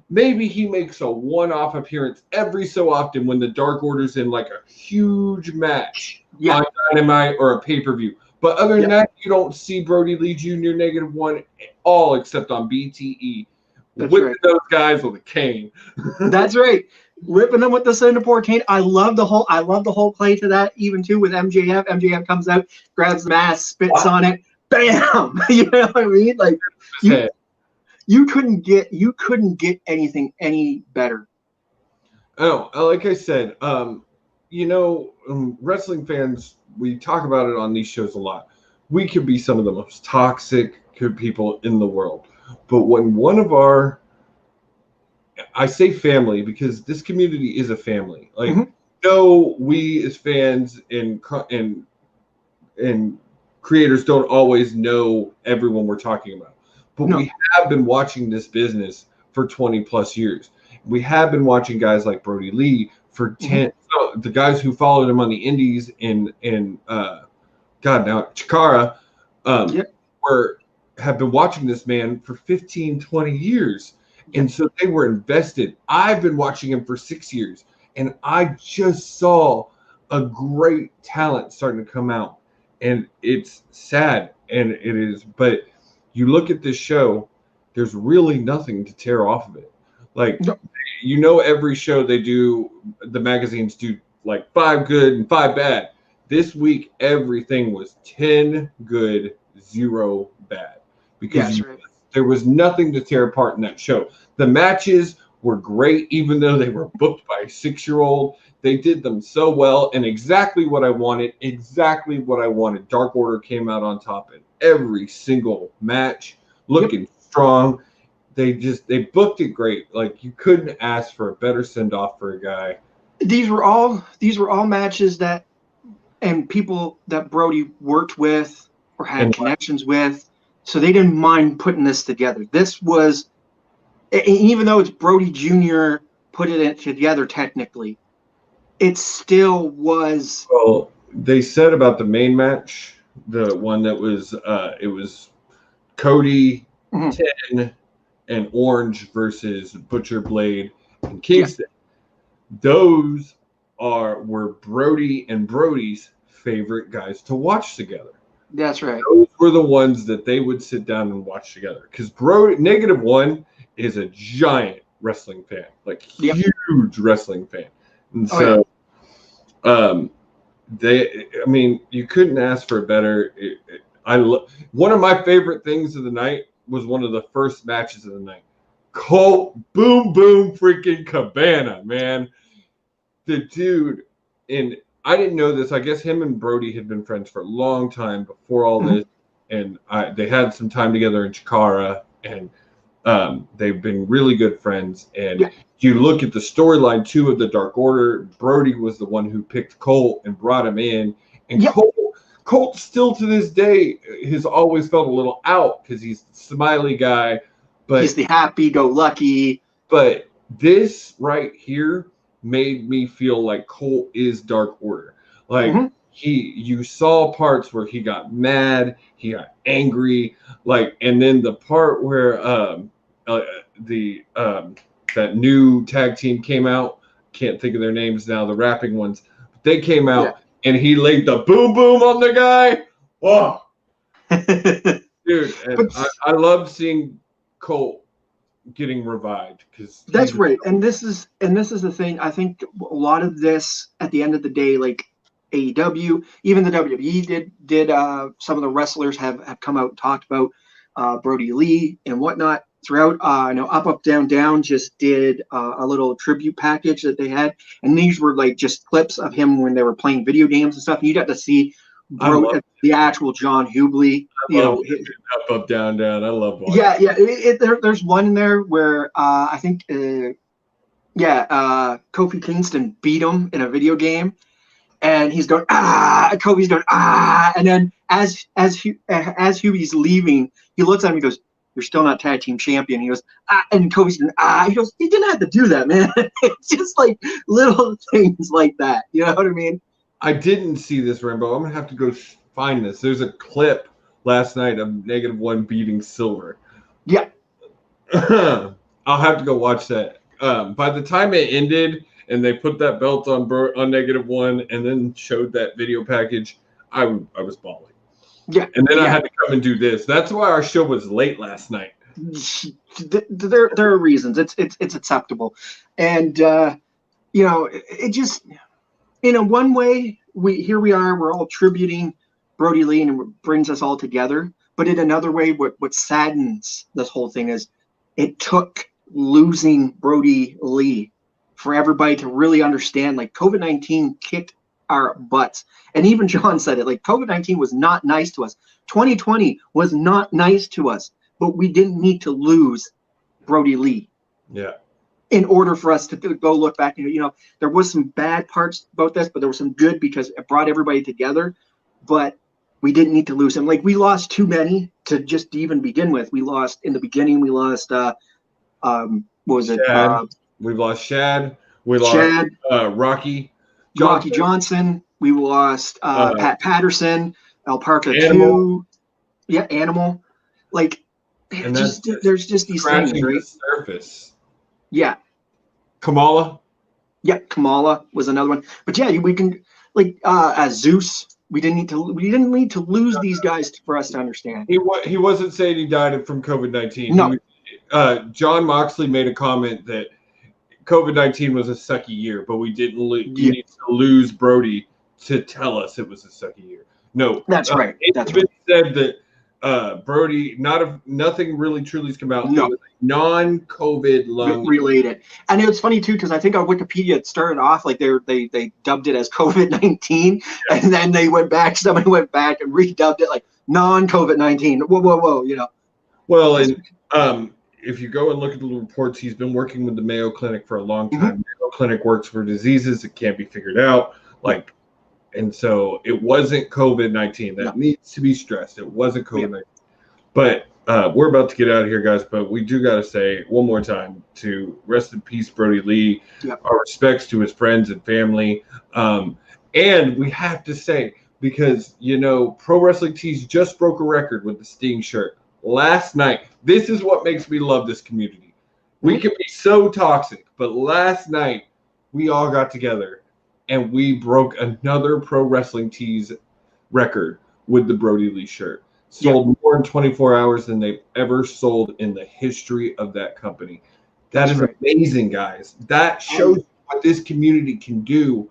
maybe he makes a one-off appearance every so often when the Dark Order's in, like, a huge match on Dynamite or a pay-per-view. But other than that, you don't see Brodie Lee Jr. -1 at all, except on BTE. Whipping those guys with a cane. That's right. Whipping them with the Singapore cane. I love the whole play to that, even too, with MJF. MJF comes out, grabs the mask, spits on it, bam. You know what I mean? Like, you couldn't get anything any better. Oh, like I said, you know, wrestling fans, we talk about it on these shows a lot. We could be some of the most toxic people in the world. But when one of our, I say family because this community is a family. Like, no, we as fans and creators don't always know everyone we're talking about. But we have been watching this business for 20 plus years. We have been watching guys like Brodie Lee for 10. So the guys who followed him on the indies in Chikara have been watching this man for 15, 20 years. And so they were invested. I've been watching him for 6 years, and I just saw a great talent starting to come out. And it's sad, and it is. But you look at this show, there's really nothing to tear off of it. Like, you know, every show they do, the magazines do like 5 good and 5 bad. This week, everything was 10 good, 0 bad. Because there was nothing to tear apart in that show. The matches were great, even though they were booked by a 6-year-old. They did them so well, and exactly what I wanted. Dark Order came out on top in every single match, looking strong. They booked it great. Like, you couldn't ask for a better send-off for a guy. These were all matches that, and people that Brodie worked with or had connections with. So they didn't mind putting this together. This was, even though it's Brodie Jr. putting it together technically, it still was. Well, they said about the main match, the one that was, it was Cody, 10, and Orange versus Butcher Blade and Kingston. Those were Brodie and Brodie's favorite guys to watch together. That's right. Those were the ones that they would sit down and watch together. Because -1 is a giant wrestling fan, like huge wrestling fan. And so you couldn't ask for a better. One of my favorite things of the night was one of the first matches of the night. Colt Boom Boom freaking Cabana, man. The dude, and I didn't know this. I guess him and Brodie had been friends for a long time before all this. And they had some time together in Chikara, and they've been really good friends. And you look at the storyline too of the Dark Order. Brodie was the one who picked Colt and brought him in, and Colt still to this day has always felt a little out because he's the smiley guy, but he's the happy-go-lucky. But this right here made me feel like Colt is Dark Order. Like you saw parts where he got mad, he got angry, and then the part where that new tag team came out. Can't think of their names now, the rapping ones. They came out and he laid the boom boom on the guy. Whoa. Dude, and I love seeing Colt getting revived because that's right. And this is the thing. I think a lot of this at the end of the day, like AEW, even the WWE did some of the wrestlers have come out and talked about Brodie Lee and whatnot throughout. I know Up Down Down just did a little tribute package that they had, and these were like just clips of him when they were playing video games and stuff. And you got to see the actual John Hubley. Up Down Down. I love watching. Yeah. There's one in there where I think Kofi Kingston beat him in a video game. And he's going, Kofi's going, and then as Hubie's leaving, he looks at him and goes, "You're still not tag team champion." He goes, and Kofi's going, he goes, "He didn't have to do that, man." It's just like little things like that. You know what I mean? I didn't see this, Rambo. I'm going to have to go find this. There's a clip last night of -1 beating Silver. Yeah. I'll have to go watch that. By the time it ended, and they put that belt on -1 and then showed that video package, I was bawling. Yeah. And then I had to come and do this. That's why our show was late last night. There are reasons. It's acceptable. And, it just, in one way, we are, we're all tributing Brodie Lee and it brings us all together. But in another way, what saddens this whole thing is it took losing Brodie Lee for everybody to really understand, like, COVID-19 kicked our butts. And even John said it, like, COVID-19 was not nice to us. 2020 was not nice to us, but we didn't need to lose Brodie Lee. Yeah. In order for us to go look back, there was some bad parts about this, but there was some good because it brought everybody together, but we didn't need to lose him. Like, we lost too many to just even begin with. We lost in the beginning, we lost, what was it? We've lost Shad. We lost Rocky Johnson. We lost Pat Patterson, El Parca Animal. 2. Yeah, Animal. Like, there's just these things, right? The surface. Yeah. Kamala. Yeah, Kamala was another one. But yeah, we can, like, as Zeus. We didn't need to lose these guys for us to understand. He wasn't saying he died from COVID-19. No. John Moxley made a comment that COVID-19 was a sucky year, but we didn't need to lose Brodie to tell us it was a sucky year. No, that's right. It's been said that Brodie, nothing really truly has come out. No, it was non-COVID lung related, and it was funny too because I think on Wikipedia it started off like they dubbed it as COVID-19, and then somebody went back and redubbed it like non-COVID-19. Whoa, Well, and if you go and look at the reports, he's been working with the Mayo Clinic for a long time. Mayo Clinic works for diseases that can't be figured out. And so it wasn't COVID-19. That needs to be stressed. It wasn't COVID-19. But we're about to get out of here, guys. But we do got to say one more time to rest in peace, Brodie Lee. Our respects to his friends and family. And we have to say, because, Pro Wrestling Tees just broke a record with the Sting shirt. Last night, this is what makes me love this community. We can be so toxic, but last night we all got together and we broke another Pro Wrestling Tees record with the Brodie Lee shirt. Sold more in 24 hours than they've ever sold in the history of that company. That is amazing, guys. That shows what this community can do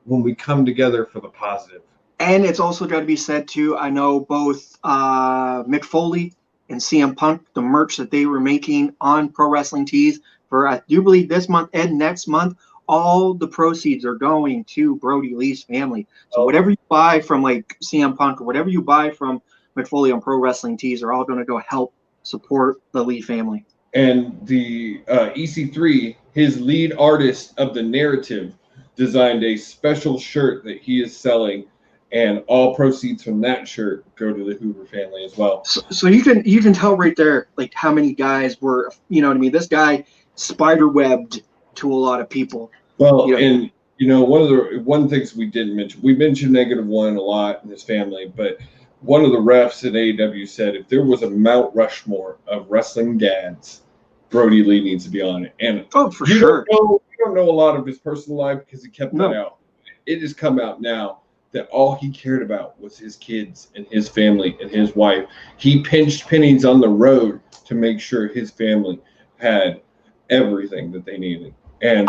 when we come together for the positive. And it's also got to be said, too, I know both Mick Foley and CM Punk, the merch that they were making on Pro Wrestling Tees for, I do believe, this month and next month, all the proceeds are going to Brodie Lee's family. So whatever you buy from, like, CM Punk or whatever you buy from Mick Foley on Pro Wrestling Tees are all going to go help support the Lee family. And the EC3, his lead artist of the narrative, designed a special shirt that he is selling, and all proceeds from that shirt go to the Hoover family as well. So you can tell right there, like, how many guys were, you know what I mean? This guy spider-webbed to a lot of people. Well, and one things we didn't mention, we mentioned -1 a lot in his family, but one of the refs at AEW said if there was a Mount Rushmore of wrestling dads, Brodie Lee needs to be on it. And for sure. You don't know a lot of his personal life because he kept that out. It has come out now that all he cared about was his kids and his family and his wife. He pinched pennies on the road to make sure his family had everything that they needed. And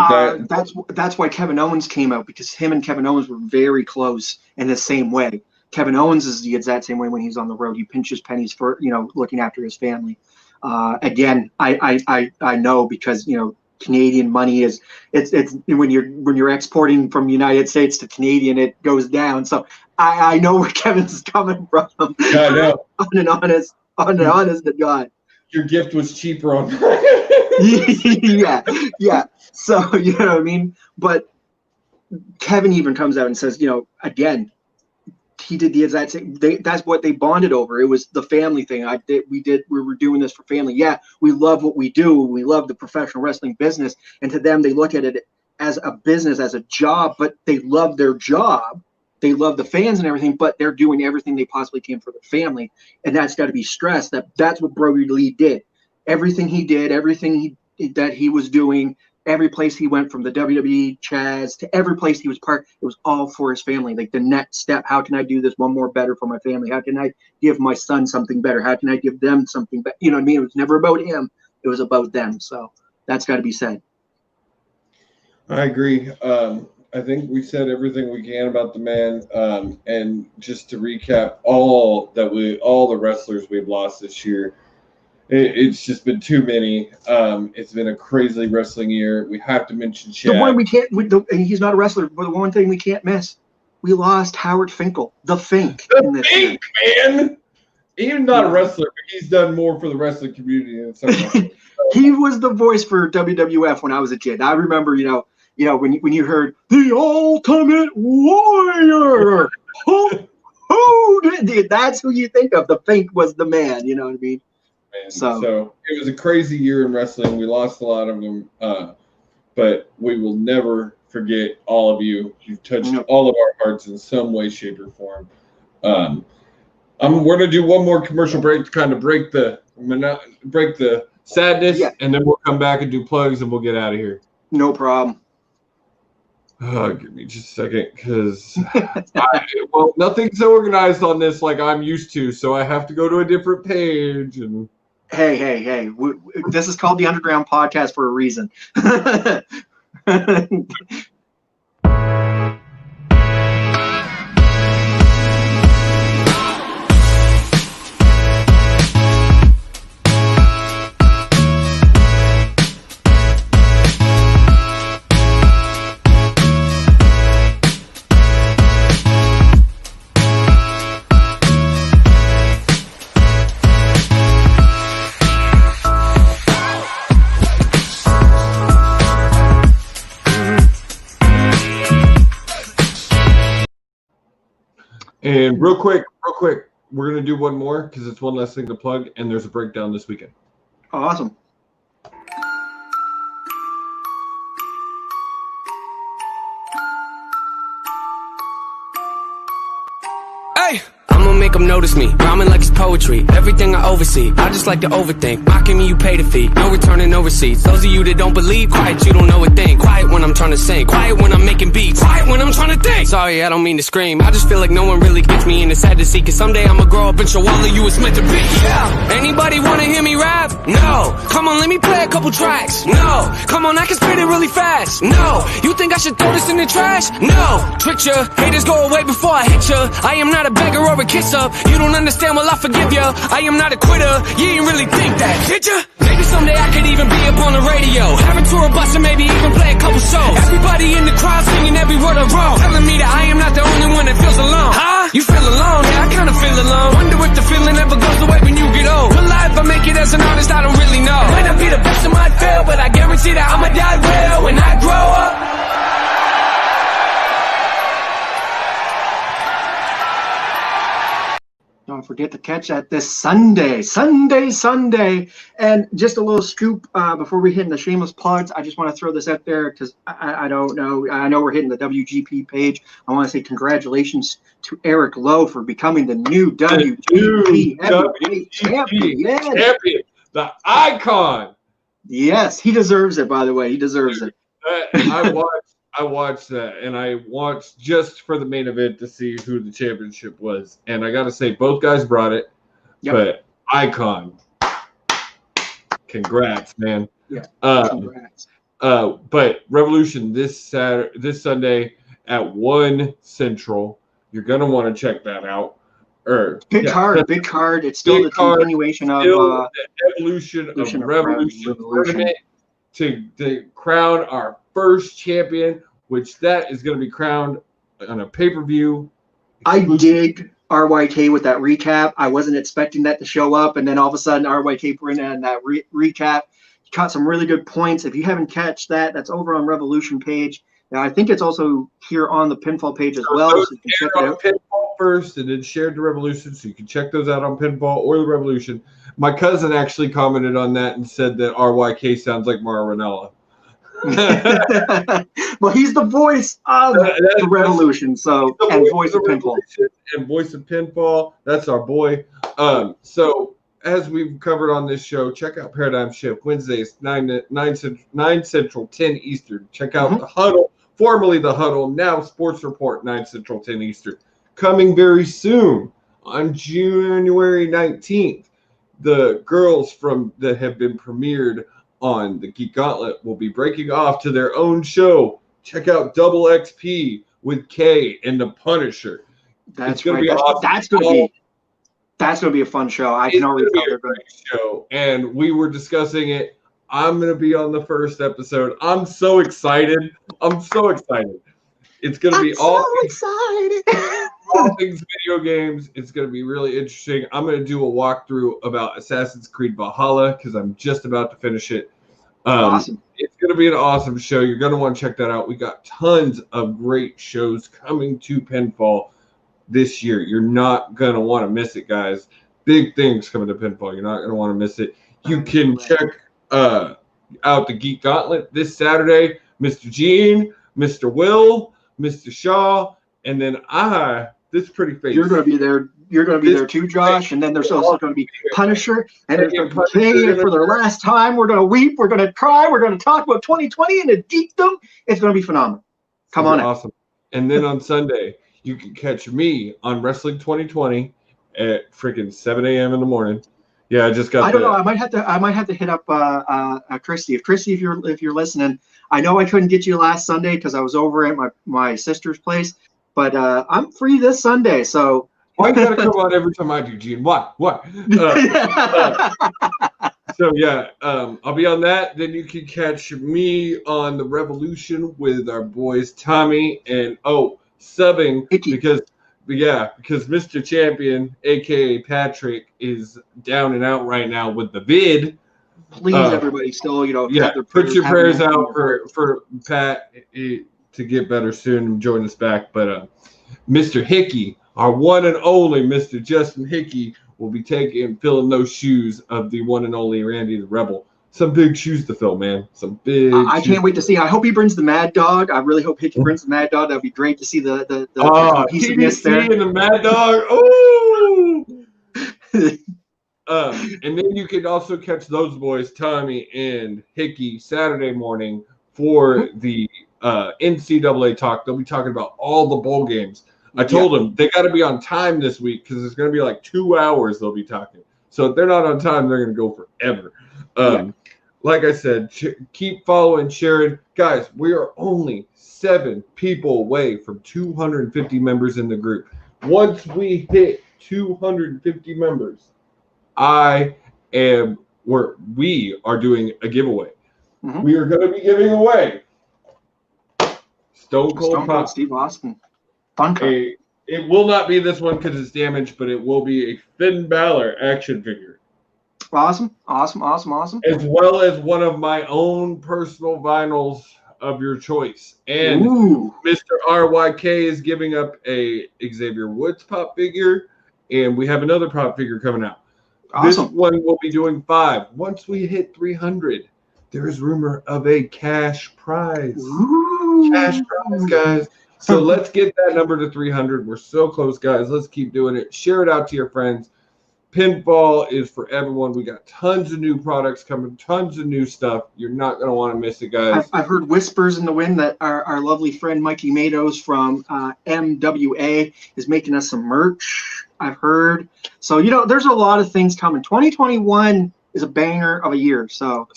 that's why Kevin Owens came out, because him and Kevin Owens were very close in the same way. Kevin Owens is the exact same way when he's on the road. He pinches pennies for, looking after his family. Again, I know because, Canadian money is it's when you're exporting from the United States to Canadian, it goes down. So I know where Kevin's coming from. I know. on an honest to God. Your gift was cheaper on yeah. So you know what I mean? But Kevin even comes out and says, again, he did the exact same. That's what they bonded over. It was the family thing. We were doing this for family. Yeah, we love what we do. We love the professional wrestling business. And to them, they look at it as a business, as a job, but they love their job. They love the fans and everything, but they're doing everything they possibly can for the family. And that's got to be stressed. That's what Brodie Lee did. Everything he did, everything that he was doing, every place he went, from the WWE Chaz to every place he was part, it was all for his family. Like the next step, how can I do this one more better for my family? How can I give my son something better? How can I give them something better? You know what I mean? It was never about him. It was about them. So that's got to be said. I agree. I think we said everything we can about the man. And just to recap, all the wrestlers we've lost this year, it's just been too many. It's been a crazy wrestling year. We have to mention Chad. The one we can't. He's not a wrestler, but the one thing we can't miss, we lost Howard Finkel, the Fink. The Fink, man. He's not a wrestler, but he's done more for the wrestling community than someone. He was the voice for WWF when I was a kid. I remember, when you heard the Ultimate Warrior. That's who you think of. The Fink was the man. You know what I mean? So it was a crazy year in wrestling. We lost a lot of them, but we will never forget all of you. You've touched all of our hearts in some way, shape, or form. We're going to do one more commercial break to kind of break the sadness, and then we'll come back and do plugs, and we'll get out of here. No problem. Give me just a second, because nothing's organized on this like I'm used to, so I have to go to a different page. And hey, this is called the Underground Podcast for a reason. And real quick, we're going to do one more because it's one last thing to plug, and there's a breakdown this weekend. Awesome. Hey! I'ma make them notice me, rhyming like it's poetry. Everything I oversee, I just like to overthink. Mocking me, you pay the fee, no returning, no receipts. Those of you that don't believe, quiet, you don't know a thing. Quiet when I'm trying to sing, quiet when I'm making beats, quiet when I'm trying to think. Hey, sorry, I don't mean to scream. I just feel like no one really gets me, and it's sad to see, cause someday I'ma grow up and show all of you it's meant to be. Yeah. Anybody wanna hear me rap? No. Come on, let me play a couple tracks. No. Come on, I can spit it really fast. No. You think I should throw this in the trash? No. Trick ya. Haters go away before I hit ya. I am not a beggar or a kiss up. You don't understand, well I forgive ya. I am not a quitter. You ain't really think that, did ya? Maybe someday I could even be up on the radio, have a tour bus and maybe even play a couple shows. Everybody in the crowd singing every word I wrote, telling me that I am not the only one that feels alone. Huh? You feel alone? Yeah, I kinda feel alone. Wonder if the feeling ever goes away when you get old. Will I ever make it as an artist? I don't really know. Might not be the best, I might fail, but I guarantee that I'ma die well when I grow up. Don't forget to catch that this Sunday. And just a little scoop before we hit the shameless plugs. I just want to throw this out there because I don't know. I know we're hitting the WGP page. I want to say congratulations to Eric Lowe for becoming the new WGP heavyweight champion. The icon. Yes, he deserves it, by the way. He deserves it. I watched that, and I watched just for the main event to see who the championship was. And I got to say, both guys brought it, but icon. Congrats, man. Yeah, congrats. But Revolution this Sunday at 1 Central. You're going to want to check that out. Big card. It's still the continuation of the evolution of Revolution tournament to crown our first champion, which that is going to be crowned on a pay-per-view. I dig RYK with that recap. I wasn't expecting that to show up, and then all of a sudden RYK put in that recap. He caught some really good points. If you haven't catched that, that's over on Revolution page. Now, I think it's also here on the Pinfall page as well. So you can check it out. Pinfall first, and then shared to Revolution, so you can check those out on Pinfall or the Revolution. My cousin actually commented on that and said that RYK sounds like Mauro Ranallo. Well, he's the voice of the Revolution, and voice of Pinfall. And voice of Pinfall. That's our boy. So as we've covered on this show, check out Paradigm Shift Wednesdays 9 Central, 10 Eastern. Check out The Huddle, formerly The Huddle, now Sports Report 9 Central, 10 Eastern. Coming very soon on January 19th. The girls that have been premiered on the Geek Gauntlet will be breaking off to their own show. Check out Double XP with Kay and the Punisher. That's going to be awesome. That's going to be a fun show. I can already tell they're going to show. And we were discussing it. I'm going to be on the first episode. I'm so excited. It's going to be all things video games. It's going to be really interesting. I'm going to do a walkthrough about Assassin's Creed Valhalla because I'm just about to finish it. Awesome. It's going to be an awesome show. You're going to want to check that out. We got tons of great shows coming to Pinfall this year. You're not going to want to miss it, guys. Big things coming to Pinfall. You're not going to want to miss it. You can check out the Geek Gauntlet this Saturday. Mr. Gene, Mr. Will, Mr. Shaw, and then this pretty face. You're going to be there. You're going to be there too, Josh. And then there's also going to be Punisher. And there's going to be Kay for their last time. We're going to weep. We're going to cry. We're going to talk about 2020 and the geekdom. It's going to be phenomenal. Come on. Awesome. And then on Sunday, you can catch me on Wrestling 2020 at freaking 7 a.m. in the morning. Yeah, I just got. I don't know. I might have to hit up Christy. If you're listening, I know I couldn't get you last Sunday because I was over at my sister's place, but I'm free this Sunday. So why you gotta come on every time I do, Gene? What? So yeah, I'll be on that. Then you can catch me on the Revolution with our boys Tommy and subbing because Mr. Champion, aka Patrick, is down and out right now with the vid. Please, everybody, still put your prayers out for Pat to get better soon and join us back. But Mr. Hickey, our one and only Mr. Justin Hickey, will be filling those shoes of the one and only Randy the Rebel. Some big shoes to fill, man. Some big. I can't wait to see. I hope he brings the Mad Dog. I really hope Hickey brings the Mad Dog. That'd be great to see the cohesiveness there. And the Mad Dog. Oh. And then you can also catch those boys, Tommy and Hickey, Saturday morning for the NCAA talk. They'll be talking about all the bowl games. I told them they got to be on time this week because it's going to be like 2 hours they'll be talking. So if they're not on time, they're going to go forever. Like I said, keep following, sharing. Guys, we are only 7 people away from 250 members in the group. Once we hit 250 members, we are doing a giveaway. Mm-hmm. We are going to be giving away Stone Cold Steve Austin. Fun cup. It will not be this one because it's damaged, but it will be a Finn Balor action figure. Awesome. As well as one of my own personal vinyls of your choice. And Mr. RYK is giving up a Xavier Woods pop figure, and we have another pop figure coming out. Awesome. This one will be doing 5. Once we hit 300, there is rumor of a cash prize. Cash prize, guys. So let's get that number to 300. We're so close, guys. Let's keep doing it. Share it out to your friends. Pinball is for everyone. We got tons of new products coming, tons of new stuff. You're not going to want to miss it, guys. I've heard whispers in the wind that our lovely friend Mikey Matos from MWA is making us some merch. I've heard. So, there's a lot of things coming. 2021 is a banger of a year. So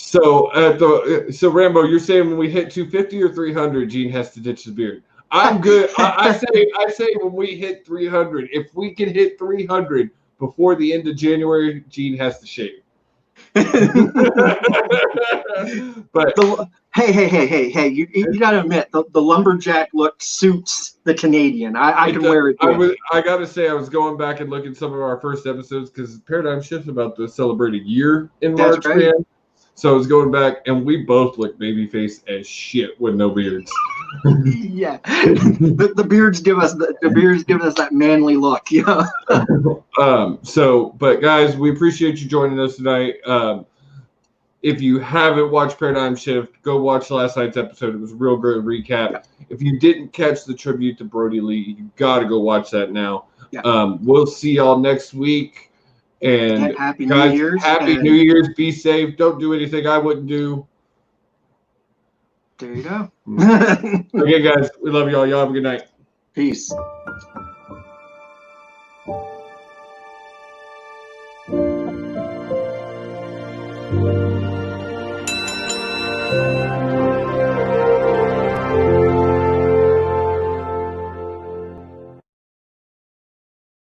Rambo, you're saying when we hit 250 or 300, Gene has to ditch his beard. I'm good. I say when we hit 300, if we can hit 300 before the end of January, Gene has to shave. But hey, you gotta admit the lumberjack look suits the Canadian. I can wear it. I gotta say, I was going back and looking at some of our first episodes because Paradigm Shift's about to celebrate a year in March, right? Man. So I was going back, and we both look babyface as shit with no beards. Yeah, the beards give us that manly look. Yeah. But guys, we appreciate you joining us tonight. If you haven't watched Paradigm Shift, go watch last night's episode. It was a real good recap. Yeah. If you didn't catch the tribute to Brodie Lee, you got to go watch that now. Yeah. We'll see y'all next week. And happy New Year's. Happy New Year's. Be safe. Don't do anything I wouldn't do. There you go. Okay, guys. We love y'all. Y'all have a good night. Peace.